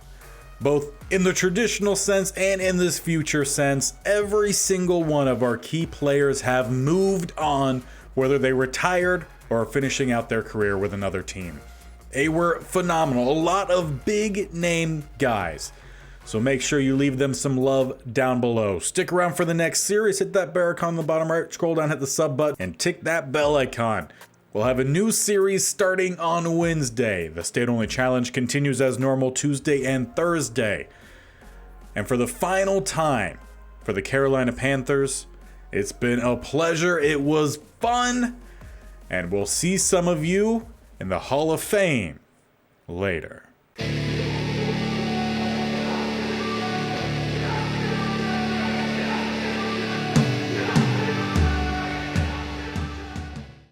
Speaker 1: both in the traditional sense and in this future sense. Every single one of our key players have moved on, whether they retired or are finishing out their career with another team. They were phenomenal. A lot of big name guys. So make sure you leave them some love down below. Stick around for the next series. Hit that bear icon on the bottom right, scroll down, hit the sub button, and tick that bell icon. We'll have a new series starting on Wednesday. The State Only Challenge continues as normal Tuesday and Thursday. And for the final time for the Carolina Panthers, it's been a pleasure. It was fun. And we'll see some of you in the Hall of Fame later.